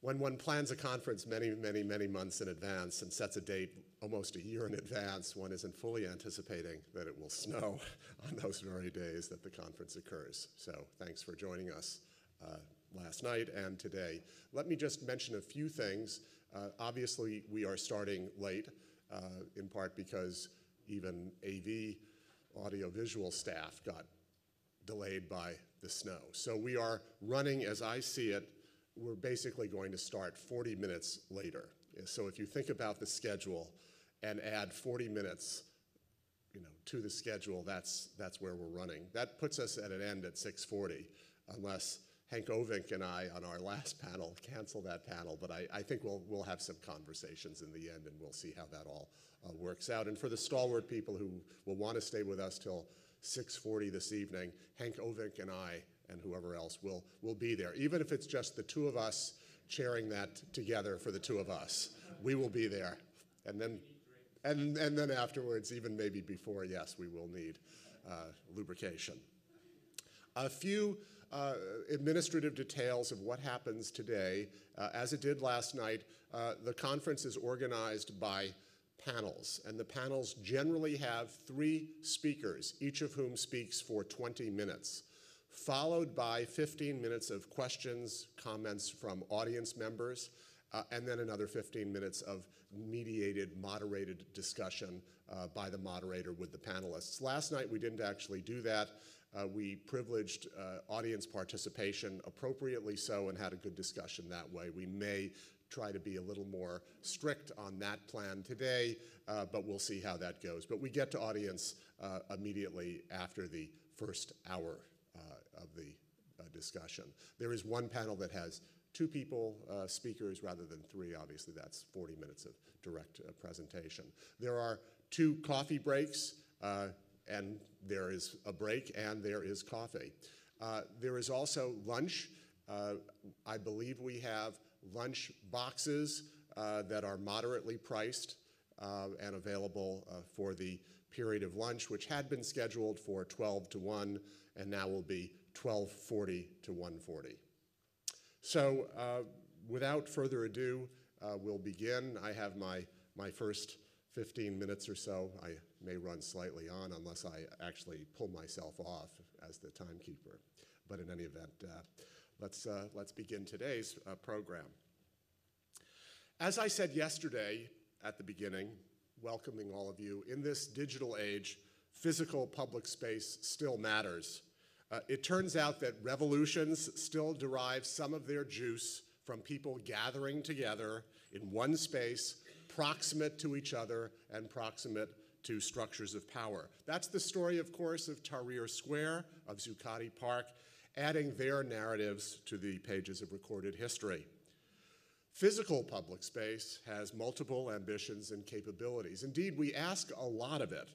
When one plans a conference many months in advance and sets a date almost a year in advance, one isn't fully anticipating that it will snow on those very days that the conference occurs. So thanks for joining us last night and today. Let me just mention a few things. Obviously, we are starting late, in part because even AV audiovisual staff got delayed by the snow. So we are running, as I see it, we're basically going to start 40 minutes later. So if you think about the schedule and add 40 minutes, to the schedule, that's where we're running. That puts us at an end at 6:40, unless Henk Ovink and I on our last panel cancel that panel. But I think we'll have some conversations in the end, and we'll see how that all works out. And for the stalwart people who will want to stay with us till 6:40 this evening, Henk Ovink and I and whoever else will be there. Even if it's just the two of us chairing that together for the two of us, we will be there. And then afterwards, even maybe before, yes, we will need lubrication. A few administrative details of what happens today. As it did last night, the conference is organized by panels, and the panels generally have 3 speakers, each of whom speaks for 20 minutes. Followed by 15 minutes of questions, comments from audience members, and then another 15 minutes of mediated, moderated discussion by the moderator with the panelists. Last night we didn't actually do that. We privileged audience participation, appropriately so, and had a good discussion that way. We may try to be a little more strict on that plan today, but we'll see how that goes. But we get to audience immediately after the first hour of the discussion. There is one panel that has 2 people, speakers, rather than 3. Obviously, that's 40 minutes of direct presentation. There are 2 coffee breaks, and there is a break, and there is coffee. There is also lunch. I believe we have lunch boxes that are moderately priced and available for the period of lunch, which had been scheduled for 12 to 1, and now will be 12:40 to 1:40. So without further ado, we'll begin. I have my first 15 minutes or so. I may run slightly on unless I actually pull myself off as the timekeeper. But in any event, let's begin today's program. As I said yesterday at the beginning, welcoming all of you, in this digital age, physical public space still matters. It turns out that revolutions still derive some of their juice from people gathering together in one space, proximate to each other and proximate to structures of power. That's the story, of course, of Tahrir Square, of Zuccotti Park, adding their narratives to the pages of recorded history. Physical public space has multiple ambitions and capabilities. Indeed, we ask a lot of it.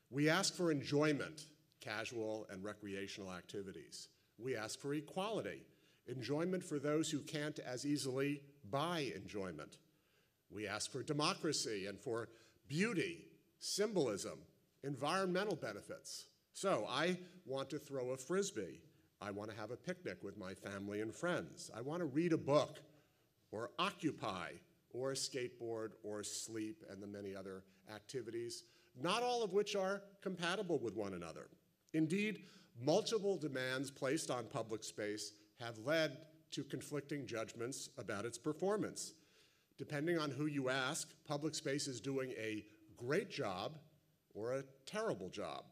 We ask for enjoyment, casual and recreational activities. We ask for equality, enjoyment for those who can't as easily buy enjoyment. We ask for democracy and for beauty, symbolism, environmental benefits. So I want to throw a frisbee. I want to have a picnic with my family and friends. I want to read a book, or occupy, or skateboard, or sleep, and the many other activities, not all of which are compatible with one another. Indeed, multiple demands placed on public space have led to conflicting judgments about its performance. Depending on who you ask, public space is doing a great job or a terrible job.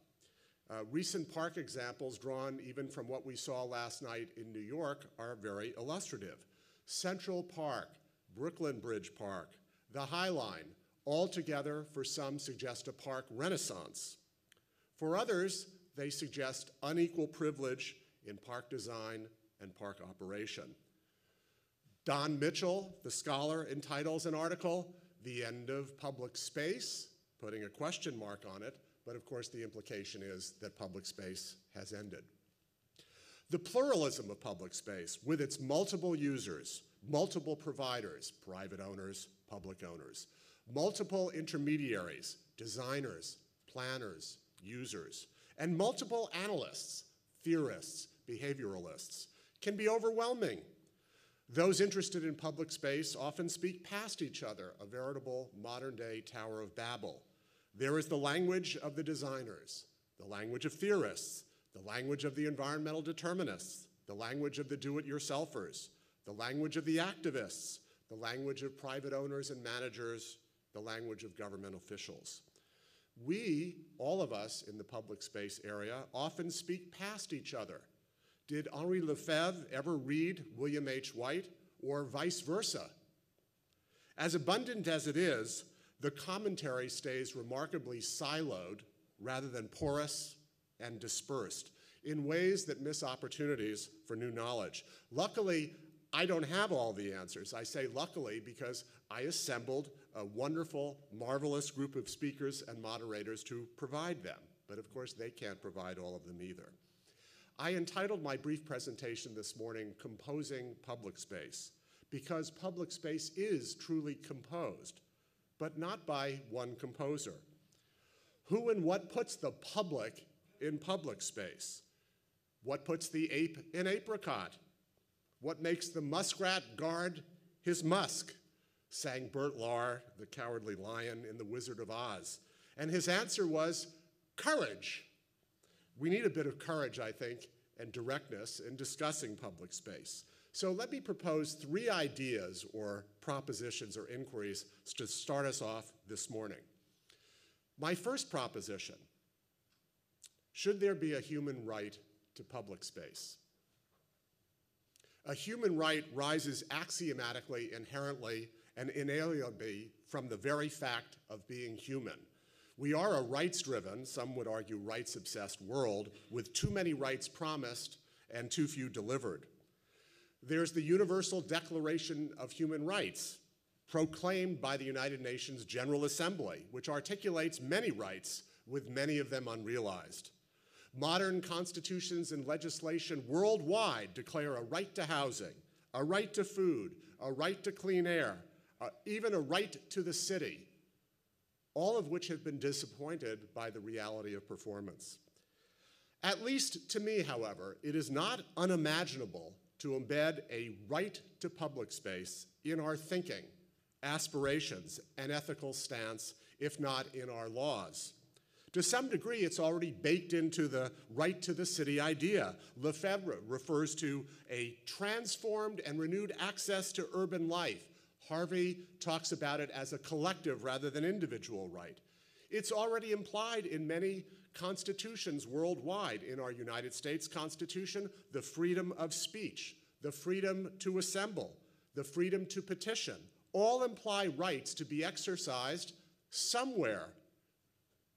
Recent park examples drawn even from what we saw last night in New York are very illustrative. Central Park, Brooklyn Bridge Park, the High Line, all together for some suggest a park renaissance. For others, they suggest unequal privilege in park design and park operation. Don Mitchell, the scholar, entitles an article, "The End of Public Space," putting a question mark on it, but of course the implication is that public space has ended. The pluralism of public space, with its multiple users, multiple providers, private owners, public owners, multiple intermediaries, designers, planners, users, and multiple analysts, theorists, behavioralists, can be overwhelming. Those interested in public space often speak past each other, a veritable modern-day Tower of Babel. There is the language of the designers, the language of theorists, the language of the environmental determinists, the language of the do-it-yourselfers, the language of the activists, the language of private owners and managers, the language of government officials. We, all of us in the public space area, often speak past each other. Did Henri Lefebvre ever read William H. White, or vice versa? As abundant as it is, the commentary stays remarkably siloed rather than porous and dispersed in ways that miss opportunities for new knowledge. Luckily, I don't have all the answers. I say luckily because I assembled a wonderful, marvelous group of speakers and moderators to provide them. But of course, they can't provide all of them either. I entitled my brief presentation this morning, Composing Public Space, because public space is truly composed, but not by one composer. Who and what puts the public in public space? What puts the ape in apricot? What makes the muskrat guard his musk? Sang Bert Lahr, the Cowardly Lion, in The Wizard of Oz. And his answer was courage. We need a bit of courage, I think, and directness in discussing public space. So let me propose 3 ideas or propositions or inquiries to start us off this morning. My first proposition: should there be a human right to public space? A human right rises axiomatically, inherently, and inalienably from the very fact of being human. We are a rights-driven, some would argue rights-obsessed world, with too many rights promised and too few delivered. There's the Universal Declaration of Human Rights, proclaimed by the United Nations General Assembly, which articulates many rights, with many of them unrealized. Modern constitutions and legislation worldwide declare a right to housing, a right to food, a right to clean air, even a right to the city, all of which have been disappointed by the reality of performance. At least to me, however, it is not unimaginable to embed a right to public space in our thinking, aspirations, and ethical stance, if not in our laws. To some degree, it's already baked into the right to the city idea. Lefebvre refers to a transformed and renewed access to urban life. Harvey talks about it as a collective rather than individual right. It's already implied in many constitutions worldwide. In our United States Constitution, the freedom of speech, the freedom to assemble, the freedom to petition, all imply rights to be exercised somewhere,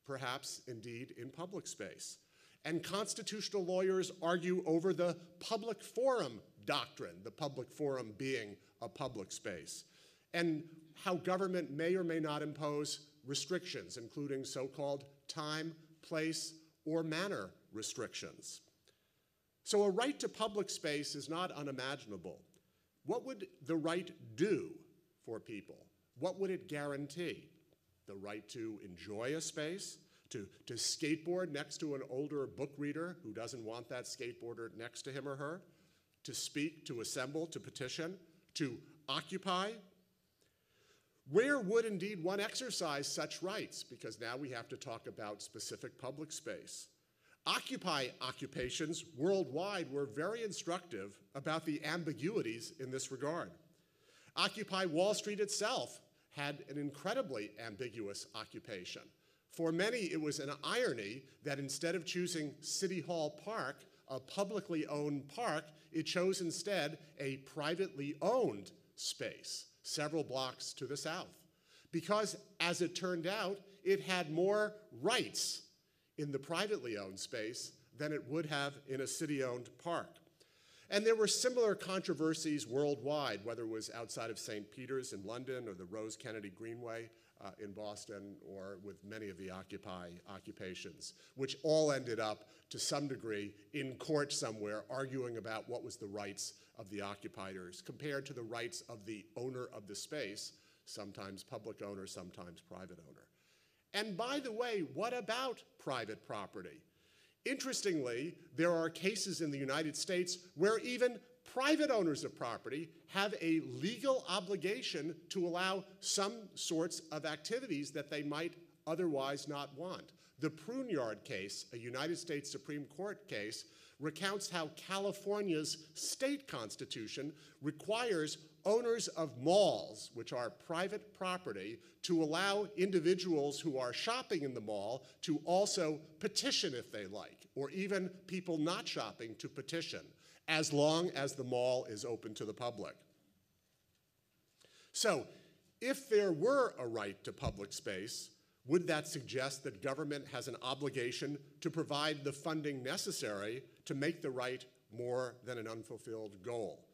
perhaps indeed in public space. And constitutional lawyers argue over the public forum doctrine, the public forum being a public space, and how government may or may not impose restrictions, including so-called time, place, or manner restrictions. So a right to public space is not unimaginable. What would the right do for people? What would it guarantee? The right to enjoy a space, to skateboard next to an older book reader who doesn't want that skateboarder next to him or her, to speak, to assemble, to petition, to occupy. Where would indeed one exercise such rights? Because now we have to talk about specific public space. Occupy occupations worldwide were very instructive about the ambiguities in this regard. Occupy Wall Street itself had an incredibly ambiguous occupation. For many, it was an irony that instead of choosing City Hall Park, a publicly owned park, it chose instead a privately owned space several blocks to the south. Because, as it turned out, it had more rights in the privately owned space than it would have in a city-owned park. And there were similar controversies worldwide, whether it was outside of St. Peter's in London or the Rose Kennedy Greenway in Boston, or with many of the Occupy occupations, which all ended up, to some degree, in court somewhere, arguing about what was the rights of the occupiers compared to the rights of the owner of the space, sometimes public owner, sometimes private owner. And by the way, what about private property? Interestingly, there are cases in the United States where even private owners of property have a legal obligation to allow some sorts of activities that they might otherwise not want. The Pruneyard case, a United States Supreme Court case, recounts how California's state constitution requires owners of malls, which are private property, to allow individuals who are shopping in the mall to also petition if they like, or even people not shopping to petition, as long as the mall is open to the public. So, if there were a right to public space, would that suggest that government has an obligation to provide the funding necessary to make the right more than an unfulfilled goal?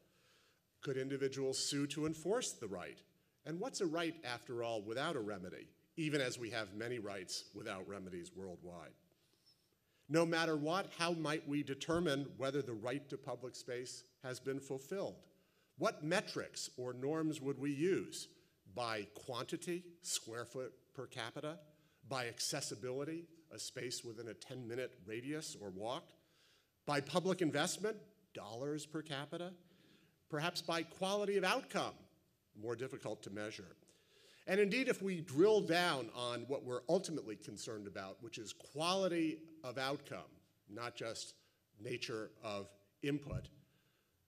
Could individuals sue to enforce the right? And what's a right, after all, without a remedy, even as we have many rights without remedies worldwide? No matter what, how might we determine whether the right to public space has been fulfilled? What metrics or norms would we use? By quantity, square foot per capita? By accessibility, a space within a 10-minute radius or walk? By public investment, dollars per capita? Perhaps by quality of outcome, more difficult to measure. And indeed, if we drill down on what we're ultimately concerned about, which is quality of outcome, not just nature of input,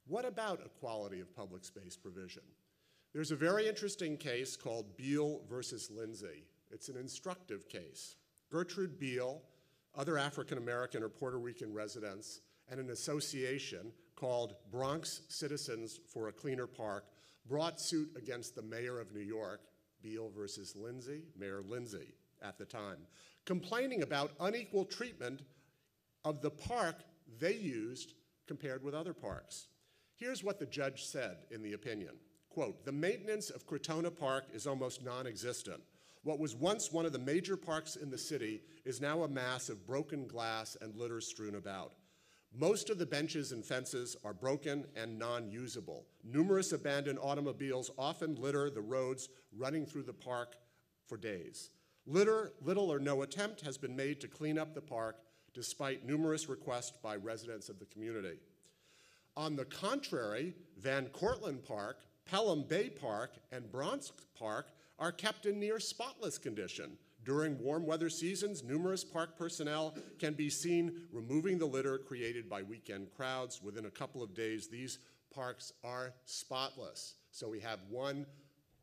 what about equality of public space provision? There's a very interesting case called Beale versus Lindsay. It's an instructive case. Gertrude Beale, other African-American or Puerto Rican residents, and an association called Bronx Citizens for a Cleaner Park brought suit against the mayor of New York, Beale versus Lindsay, Mayor Lindsay at the time, complaining about unequal treatment of the park they used compared with other parks. Here's what the judge said in the opinion. Quote, "The maintenance of Crotona Park is almost non-existent. What was once one of the major parks in the city is now a mass of broken glass and litter strewn about. Most of the benches and fences are broken and non-usable. Numerous abandoned automobiles often litter the roads running through the park for days. Little or no attempt has been made to clean up the park, despite numerous requests by residents of the community. On the contrary, Van Cortlandt Park, Pelham Bay Park, and Bronx Park are kept in near spotless condition. During warm weather seasons, numerous park personnel can be seen removing the litter created by weekend crowds. Within a couple of days, these parks are spotless." So we have one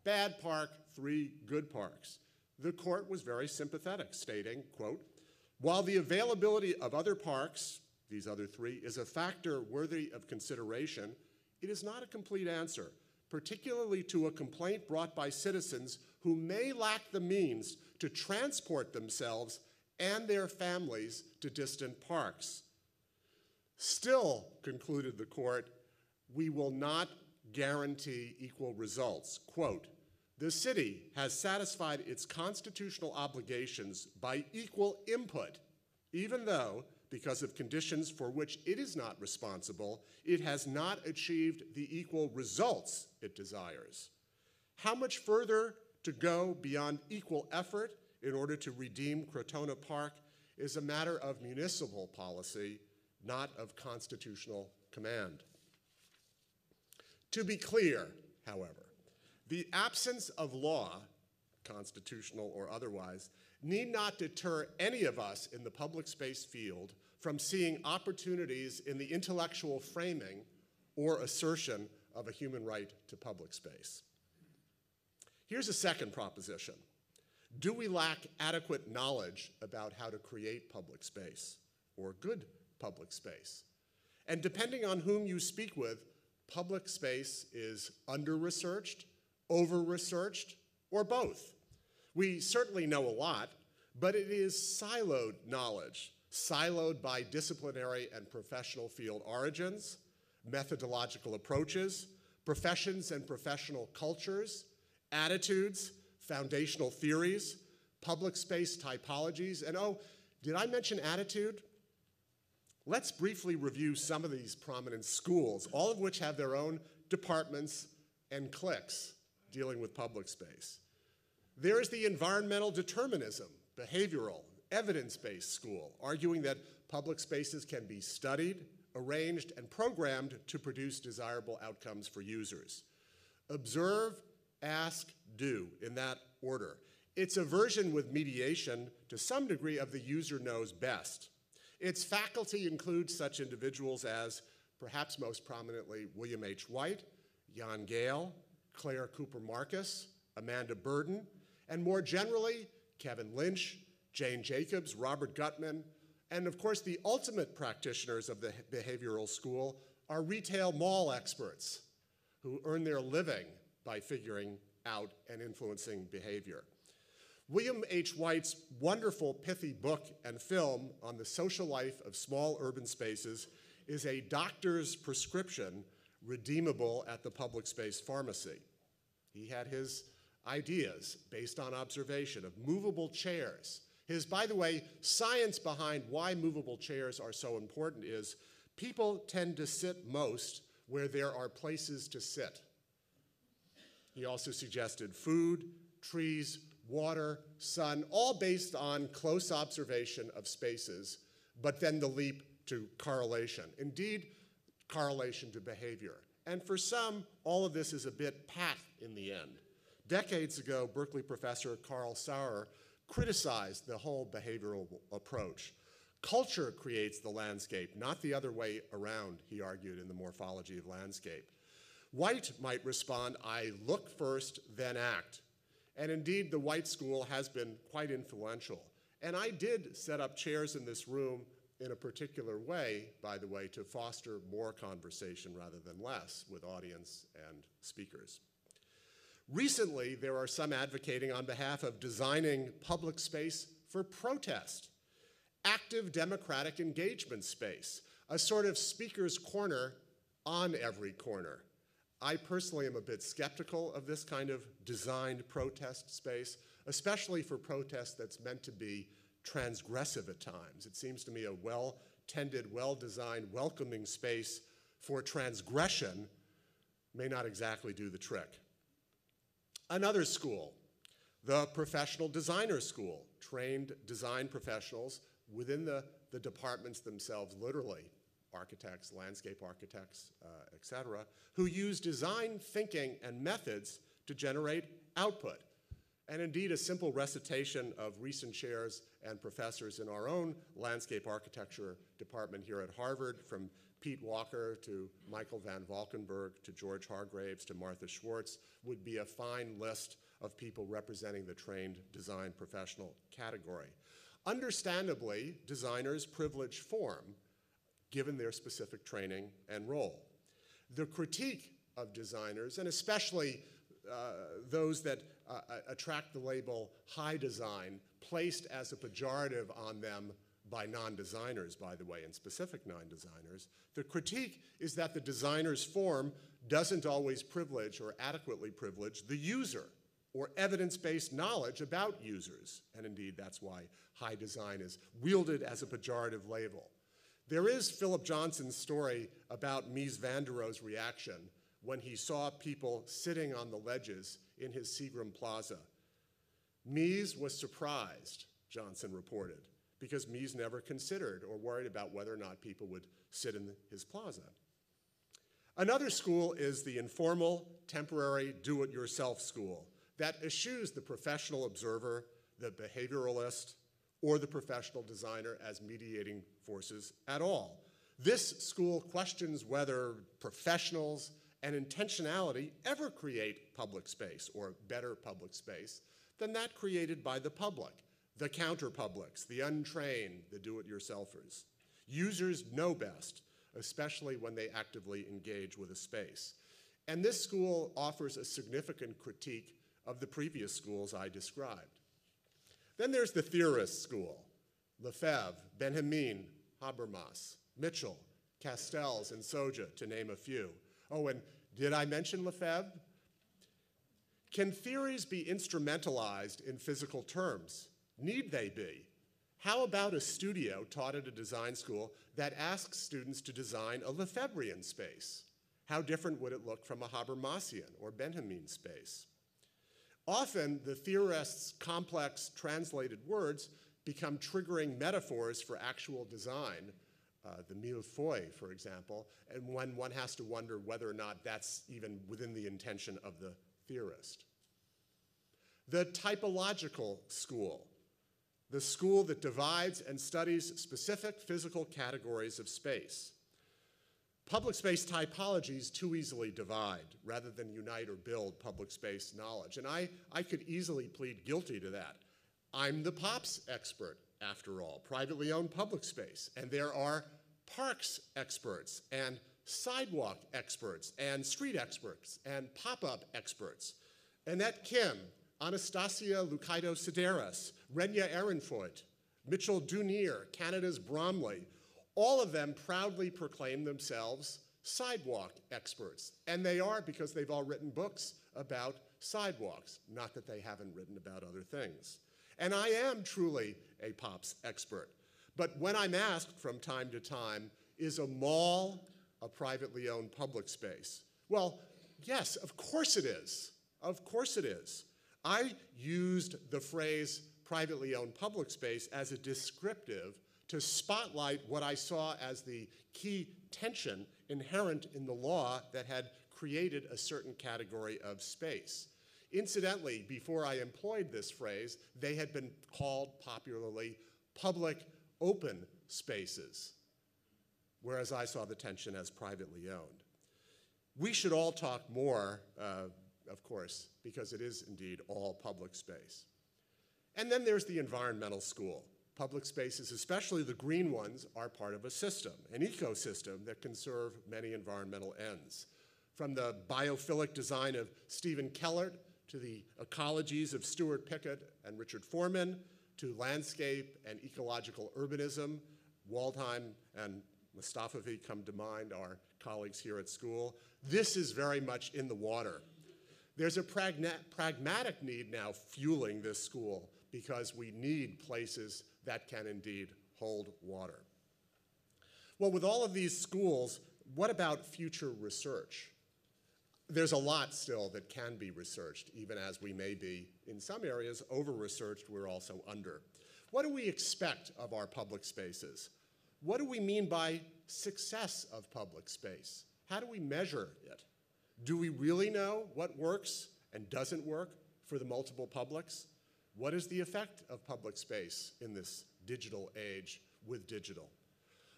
bad park, 3 good parks. The court was very sympathetic, stating, quote, "While the availability of other parks, these other 3, is a factor worthy of consideration, it is not a complete answer, particularly to a complaint brought by citizens who may lack the means to transport themselves and their families to distant parks. Still," concluded the court, "we will not guarantee equal results." Quote, "The city has satisfied its constitutional obligations by equal input, even though, because of conditions for which it is not responsible, it has not achieved the equal results it desires. How much further to go beyond equal effort in order to redeem Crotona Park is a matter of municipal policy, not of constitutional command." To be clear, however, the absence of law, constitutional or otherwise, need not deter any of us in the public space field from seeing opportunities in the intellectual framing or assertion of a human right to public space. Here's a second proposition. Do we lack adequate knowledge about how to create public space or good public space? And depending on whom you speak with, public space is under-researched, over-researched, or both. We certainly know a lot, but it is siloed knowledge, siloed by disciplinary and professional field origins, methodological approaches, professions and professional cultures, attitudes, foundational theories, public space typologies, and oh, did I mention attitude? Let's briefly review some of these prominent schools, all of which have their own departments and cliques dealing with public space. There is the environmental determinism, behavioral, evidence-based school, arguing that public spaces can be studied, arranged, and programmed to produce desirable outcomes for users. Observe, ask, do, in that order. It's a version with mediation to some degree of the user knows best. Its faculty includes such individuals as, perhaps most prominently, William H. White, Jan Gale, Claire Cooper Marcus, Amanda Burden, and more generally, Kevin Lynch, Jane Jacobs, Robert Gutman, and of course the ultimate practitioners of the behavioral school are retail mall experts who earn their living by figuring out and influencing behavior. William H. White's wonderful, pithy book and film on the social life of small urban spaces is a doctor's prescription redeemable at the public space pharmacy. He had his ideas based on observation of movable chairs. His, by the way, science behind why movable chairs are so important is people tend to sit most where there are places to sit. He also suggested food, trees, water, sun, all based on close observation of spaces, but then the leap to correlation. Indeed, correlation to behavior. And for some, all of this is a bit pat in the end. Decades ago, Berkeley professor Carl Sauer criticized the whole behavioral approach. Culture creates the landscape, not the other way around, he argued in the Morphology of Landscape. White might respond, I look first, then act. And indeed, the White school has been quite influential. And I did set up chairs in this room in a particular way, by the way, to foster more conversation rather than less with audience and speakers. Recently, there are some advocating on behalf of designing public space for protest, active democratic engagement space, a sort of speaker's corner on every corner. I personally am a bit skeptical of this kind of designed protest space, especially for protest that's meant to be transgressive at times. It seems to me a well-tended, well-designed, welcoming space for transgression may not exactly do the trick. Another school, the professional designer school, trained design professionals within the departments themselves, literally, architects, landscape architects, et cetera, who use design thinking and methods to generate output. And indeed, a simple recitation of recent chairs and professors in our own landscape architecture department here at Harvard, from Pete Walker to Michael Van Valkenburg to George Hargraves to Martha Schwartz, would be a fine list of people representing the trained design professional category. Understandably, designers privilege form, given their specific training and role. The critique of designers, and especially those that attract the label high design, placed as a pejorative on them by non-designers, by the way, and specific non-designers, the critique is that the designer's form doesn't always privilege or adequately privilege the user or evidence-based knowledge about users. And indeed, that's why high design is wielded as a pejorative label. There is Philip Johnson's story about Mies van der Rohe's reaction when he saw people sitting on the ledges in his Seagram Plaza. Mies was surprised, Johnson reported, because Mies never considered or worried about whether or not people would sit in his plaza. Another school is the informal, temporary, do-it-yourself school that eschews the professional observer, the behavioralist, or the professional designer as mediating forces at all. This school questions whether professionals and intentionality ever create public space, or better public space, than that created by the public, the counterpublics, the untrained, the do-it-yourselfers. Users know best, especially when they actively engage with a space. And this school offers a significant critique of the previous schools I described. Then there's the theorist school, Lefebvre, Benjamin, Habermas, Mitchell, Castells, and Soja, to name a few. Oh, and did I mention Lefebvre? Can theories be instrumentalized in physical terms? Need they be? How about a studio taught at a design school that asks students to design a Lefebvrean space? How different would it look from a Habermasian or Benjamin space? Often, the theorist's complex translated words become triggering metaphors for actual design, the millefeuille, for example, and when one has to wonder whether or not that's even within the intention of the theorist. The typological school, the school that divides and studies specific physical categories of space. Public space typologies too easily divide rather than unite or build public space knowledge. And I could easily plead guilty to that. I'm the POPs expert, after all, privately owned public space. And there are parks experts and sidewalk experts and street experts and pop-up experts. Annette Kim, Anastasia Lukaido-Sideris, Renya Ehrenfeucht, Mitchell Dunier, Canada's Bromley, all of them proudly proclaim themselves sidewalk experts. And they are because they've all written books about sidewalks, not that they haven't written about other things. And I am truly a POPs expert. But when I'm asked from time to time, is a mall a privately owned public space? Well, yes, of course it is. Of course it is. I used the phrase privately owned public space as a descriptive to spotlight what I saw as the key tension inherent in the law that had created a certain category of space. Incidentally, before I employed this phrase, they had been called popularly public open spaces, whereas I saw the tension as privately owned. We should all talk more, of course, because it is indeed all public space. And then there's the environmental school. Public spaces, especially the green ones, are part of a system, an ecosystem that can serve many environmental ends. From the biophilic design of Stephen Kellert to the ecologies of Stuart Pickett and Richard Foreman, to landscape and ecological urbanism, Waldheim and Mustafavi come to mind, our colleagues here at school. This is very much in the water. There's a pragmatic need now fueling this school because we need places that can indeed hold water. Well, with all of these schools, what about future research? There's a lot still that can be researched, even as we may be, in some areas, over-researched, we're also under. What do we expect of our public spaces? What do we mean by success of public space? How do we measure it? Do we really know what works and doesn't work for the multiple publics? What is the effect of public space in this digital age with digital?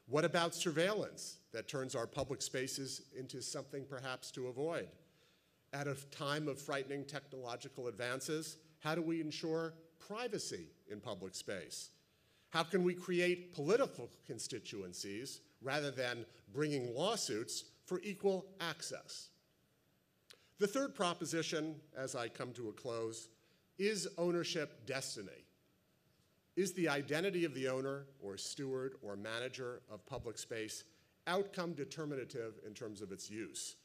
What about surveillance that turns our public spaces into something perhaps to avoid? At a time of frightening technological advances, how do we ensure privacy in public space? How can we create political constituencies rather than bringing lawsuits for equal access? The third proposition, as I come to a close, is ownership destiny? Is the identity of the owner or steward or manager of public space outcome determinative in terms of its use?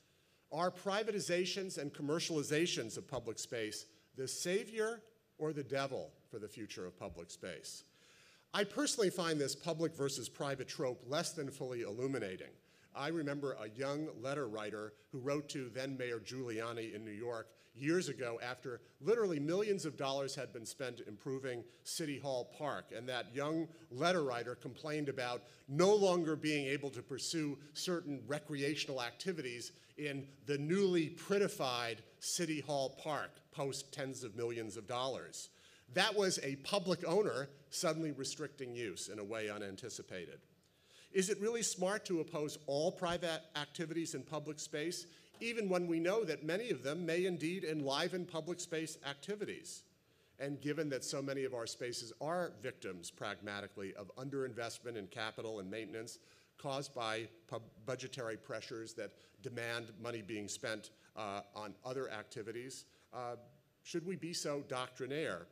Are privatizations and commercializations of public space the savior or the devil for the future of public space? I personally find this public versus private trope less than fully illuminating. I remember a young letter writer who wrote to then Mayor Giuliani in New York years ago after literally millions of dollars had been spent improving City Hall Park, and that young letter writer complained about no longer being able to pursue certain recreational activities in the newly prettified City Hall Park post tens of millions of dollars. That was a public owner suddenly restricting use in a way unanticipated. Is it really smart to oppose all private activities in public space, even when we know that many of them may indeed enliven public space activities? And given that so many of our spaces are victims, pragmatically, of underinvestment in capital and maintenance caused by budgetary pressures that demand money being spent on other activities, should we be so doctrinaire?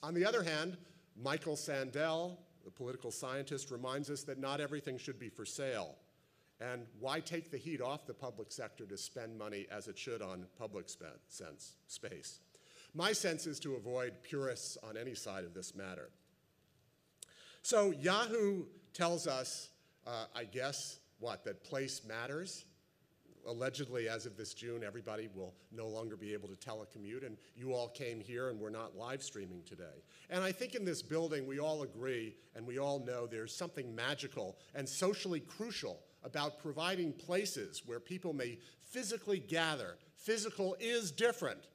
On the other hand, Michael Sandel, the political scientist, reminds us that not everything should be for sale. And why take the heat off the public sector to spend money as it should on public space? My sense is to avoid purists on any side of this matter. So Yahoo tells us, I guess, what, that place matters? allegedly, as of this June, everybody will no longer be able to telecommute, and you all came here and we're not live streaming today. And I think in this building, we all agree and we all know there's something magical and socially crucial about providing places where people may physically gather. Physical is different.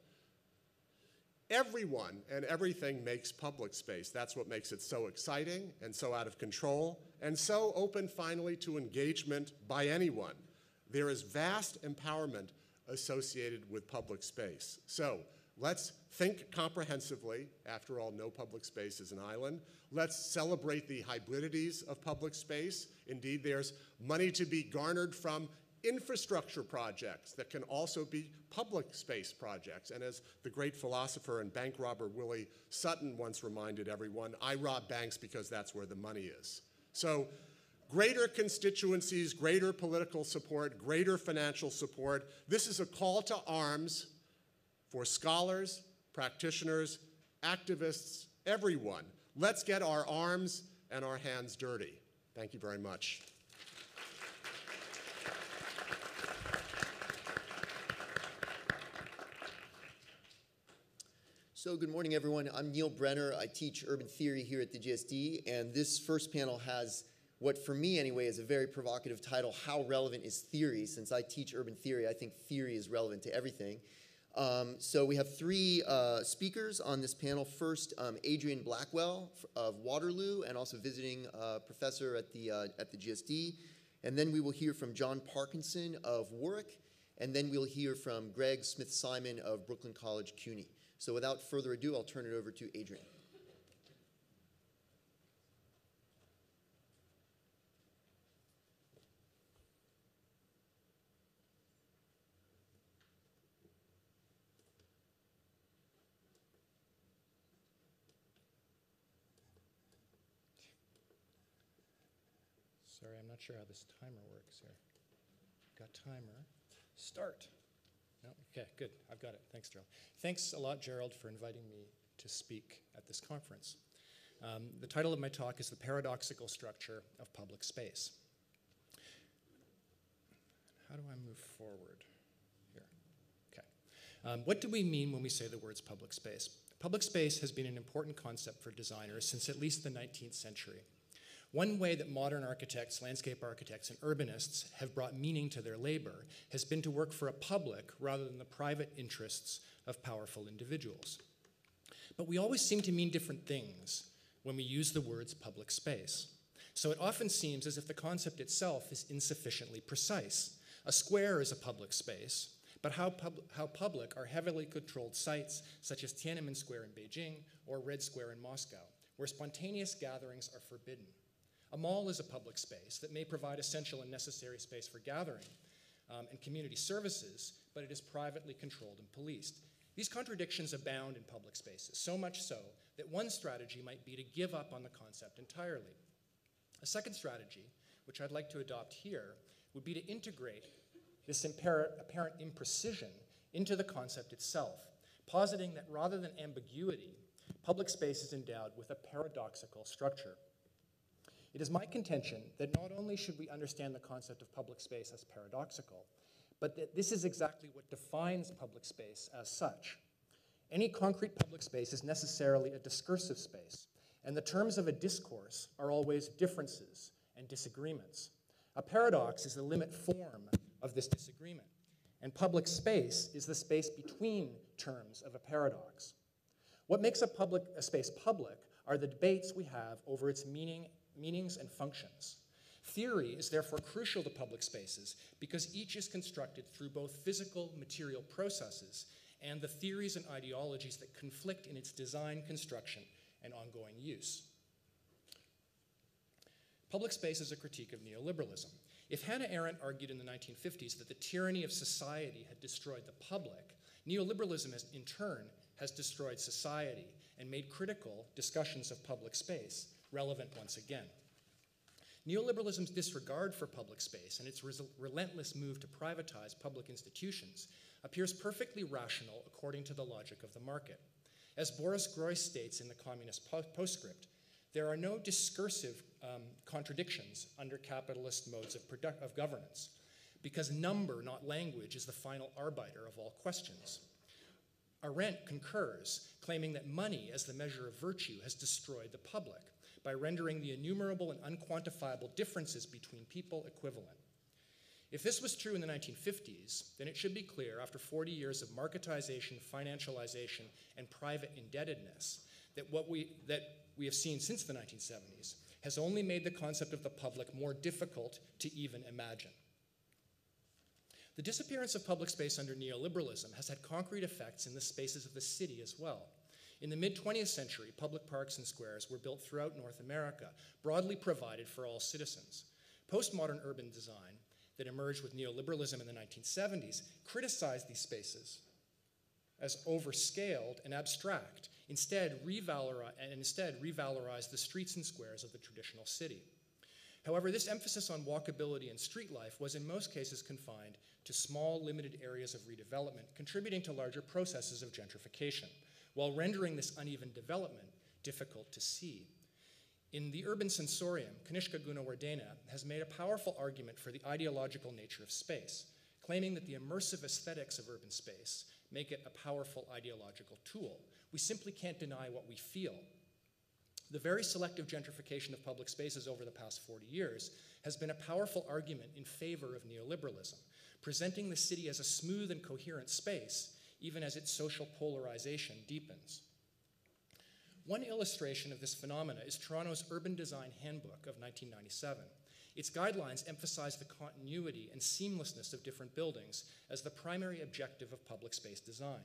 Everyone and everything makes public space. That's what makes it so exciting and so out of control and so open finally to engagement by anyone. There is vast empowerment associated with public space. So let's think comprehensively. After all, no public space is an island. Let's celebrate the hybridities of public space. Indeed, there's money to be garnered from infrastructure projects that can also be public space projects. And as the great philosopher and bank robber Willie Sutton once reminded everyone, I rob banks because that's where the money is. So greater constituencies, greater political support, greater financial support. This is a call to arms for scholars, practitioners, activists, everyone. Let's get our arms and our hands dirty. Thank you very much. So good morning, everyone. I'm Neil Brenner. I teach urban theory here at the GSD, and this first panel has what, for me anyway, is a very provocative title, How Relevant is Theory? Since I teach urban theory, I think theory is relevant to everything. So we have three speakers on this panel. First, Adrian Blackwell of Waterloo, and also visiting professor at the GSD. And then we will hear from John Parkinson of Warwick, and then we'll hear from Greg Smith-Simon of Brooklyn College, CUNY. So without further ado, I'll turn it over to Adrian. Sorry, I'm not sure how this timer works here. Got timer. Start. No? Okay, good. I've got it. Thanks, Gerald. Thanks a lot, Gerald, for inviting me to speak at this conference. The title of my talk is The Paradoxical Structure of Public Space. How do I move forward here? Okay. What do we mean when we say the words public space? Public space has been an important concept for designers since at least the 19th century. One way that modern architects, landscape architects, and urbanists have brought meaning to their labor has been to work for a public rather than the private interests of powerful individuals. But we always seem to mean different things when we use the words public space. So it often seems as if the concept itself is insufficiently precise. A square is a public space, but how public are heavily controlled sites such as Tiananmen Square in Beijing or Red Square in Moscow, where spontaneous gatherings are forbidden? A mall is a public space that may provide essential and necessary space for gathering and community services, but it is privately controlled and policed. These contradictions abound in public spaces, so much so that one strategy might be to give up on the concept entirely. A second strategy, which I'd like to adopt here, would be to integrate this apparent imprecision into the concept itself, positing that rather than ambiguity, public space is endowed with a paradoxical structure. It is my contention that not only should we understand the concept of public space as paradoxical, but that this is exactly what defines public space as such. Any concrete public space is necessarily a discursive space, and the terms of a discourse are always differences and disagreements. A paradox is the limit form of this disagreement, and public space is the space between terms of a paradox. What makes a space public are the debates we have over its meanings and functions. Theory is therefore crucial to public spaces because each is constructed through both physical material processes and the theories and ideologies that conflict in its design, construction, and ongoing use. Public space is a critique of neoliberalism. If Hannah Arendt argued in the 1950s that the tyranny of society had destroyed the public, neoliberalism in turn has destroyed society and made critical discussions of public space relevant once again. Neoliberalism's disregard for public space and its relentless move to privatize public institutions appears perfectly rational according to the logic of the market. As Boris Groys states in the Communist Postscript, there are no discursive contradictions under capitalist modes of governance, because number, not language, is the final arbiter of all questions. Arendt concurs, claiming that money as the measure of virtue has destroyed the public by rendering the innumerable and unquantifiable differences between people equivalent. If this was true in the 1950s, then it should be clear after 40 years of marketization, financialization, and private indebtedness that what we have seen since the 1970s has only made the concept of the public more difficult to even imagine. The disappearance of public space under neoliberalism has had concrete effects in the spaces of the city as well. In the mid-20th century, public parks and squares were built throughout North America, broadly provided for all citizens. Postmodern urban design that emerged with neoliberalism in the 1970s criticized these spaces as overscaled and abstract, instead revalorized the streets and squares of the traditional city. However, this emphasis on walkability and street life was in most cases confined to small, limited areas of redevelopment, contributing to larger processes of gentrification, while rendering this uneven development difficult to see. In The Urban Sensorium, Kanishka Gunawardena has made a powerful argument for the ideological nature of space, claiming that the immersive aesthetics of urban space make it a powerful ideological tool. We simply can't deny what we feel. The very selective gentrification of public spaces over the past 40 years has been a powerful argument in favor of neoliberalism, presenting the city as a smooth and coherent space, even as its social polarization deepens. One illustration of this phenomena is Toronto's Urban Design Handbook of 1997. Its guidelines emphasize the continuity and seamlessness of different buildings as the primary objective of public space design.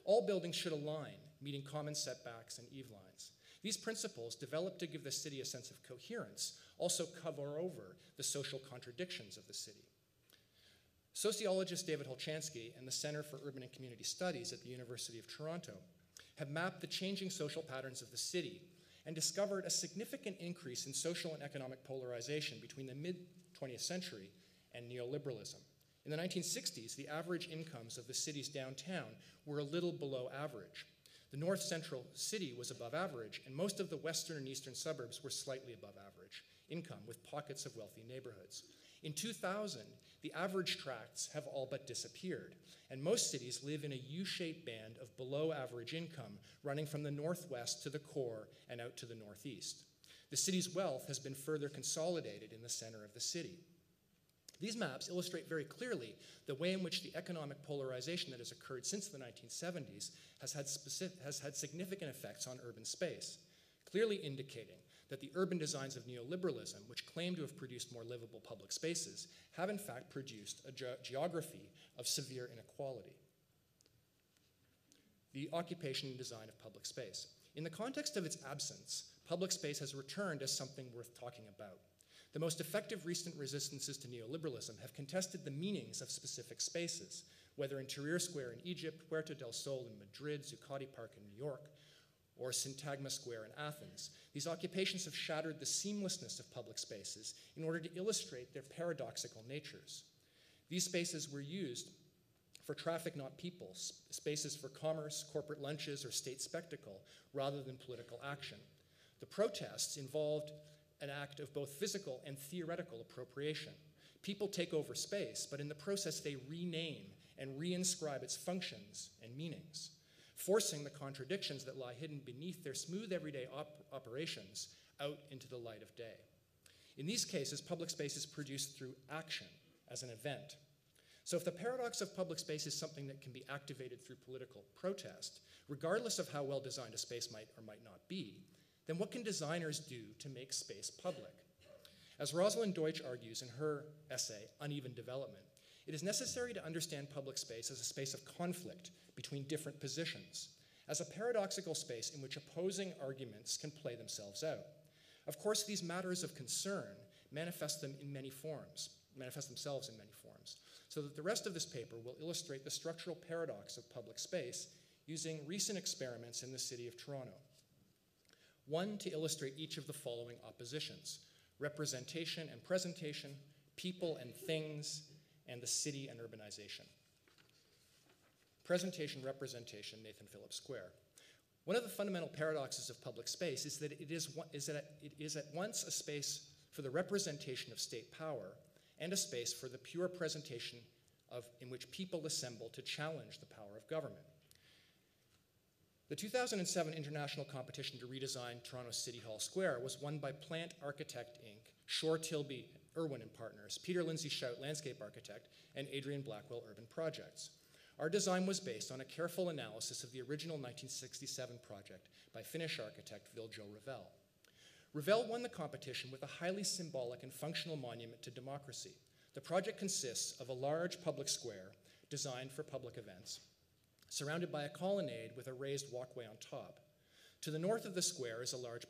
All buildings should align, meeting common setbacks and eve lines. These principles, developed to give the city a sense of coherence, also cover over the social contradictions of the city. Sociologist David Holchansky and the Center for Urban and Community Studies at the University of Toronto have mapped the changing social patterns of the city and discovered a significant increase in social and economic polarization between the mid-20th century and neoliberalism. In the 1960s, the average incomes of the city's downtown were a little below average. The north central city was above average, and most of the western and eastern suburbs were slightly above average income, with pockets of wealthy neighborhoods. In 2000, the average tracts have all but disappeared, and most cities live in a U-shaped band of below average income running from the northwest to the core and out to the northeast. The city's wealth has been further consolidated in the center of the city. These maps illustrate very clearly the way in which the economic polarization that has occurred since the 1970s has had significant effects on urban space, clearly indicating that the urban designs of neoliberalism, which claim to have produced more livable public spaces, have in fact produced a geography of severe inequality. The occupation and design of public space. In the context of its absence, public space has returned as something worth talking about. The most effective recent resistances to neoliberalism have contested the meanings of specific spaces, whether in Tahrir Square in Egypt, Puerta del Sol in Madrid, Zuccotti Park in New York, or Syntagma Square in Athens. These occupations have shattered the seamlessness of public spaces in order to illustrate their paradoxical natures. These spaces were used for traffic, not people, spaces for commerce, corporate lunches, or state spectacle, rather than political action. The protests involved an act of both physical and theoretical appropriation. People take over space, but in the process they rename and reinscribe its functions and meanings, forcing the contradictions that lie hidden beneath their smooth everyday operations out into the light of day. In these cases, public space is produced through action as an event. So if the paradox of public space is something that can be activated through political protest, regardless of how well designed a space might or might not be, then what can designers do to make space public? As Rosalind Deutsch argues in her essay, Uneven Development, it is necessary to understand public space as a space of conflict between different positions, as a paradoxical space in which opposing arguments can play themselves out. Of course, these matters of concern manifest themselves in many forms, so that the rest of this paper will illustrate the structural paradox of public space using recent experiments in the city of Toronto. One to illustrate each of the following oppositions: representation and presentation, people and things, and the city and urbanization. Presentation, representation, Nathan Phillips Square. One of the fundamental paradoxes of public space is that it is at once a space for the representation of state power and a space for the pure presentation in which people assemble to challenge the power of government. The 2007 international competition to redesign Toronto City Hall Square was won by Plant Architect Inc., Shore Tilby Irwin and Partners, Peter Lindsay Shout Landscape Architect, and Adrian Blackwell Urban Projects. Our design was based on a careful analysis of the original 1967 project by Finnish architect Viljo Revel. Revel won the competition with a highly symbolic and functional monument to democracy. The project consists of a large public square designed for public events, surrounded by a colonnade with a raised walkway on top. To the north of the square is a large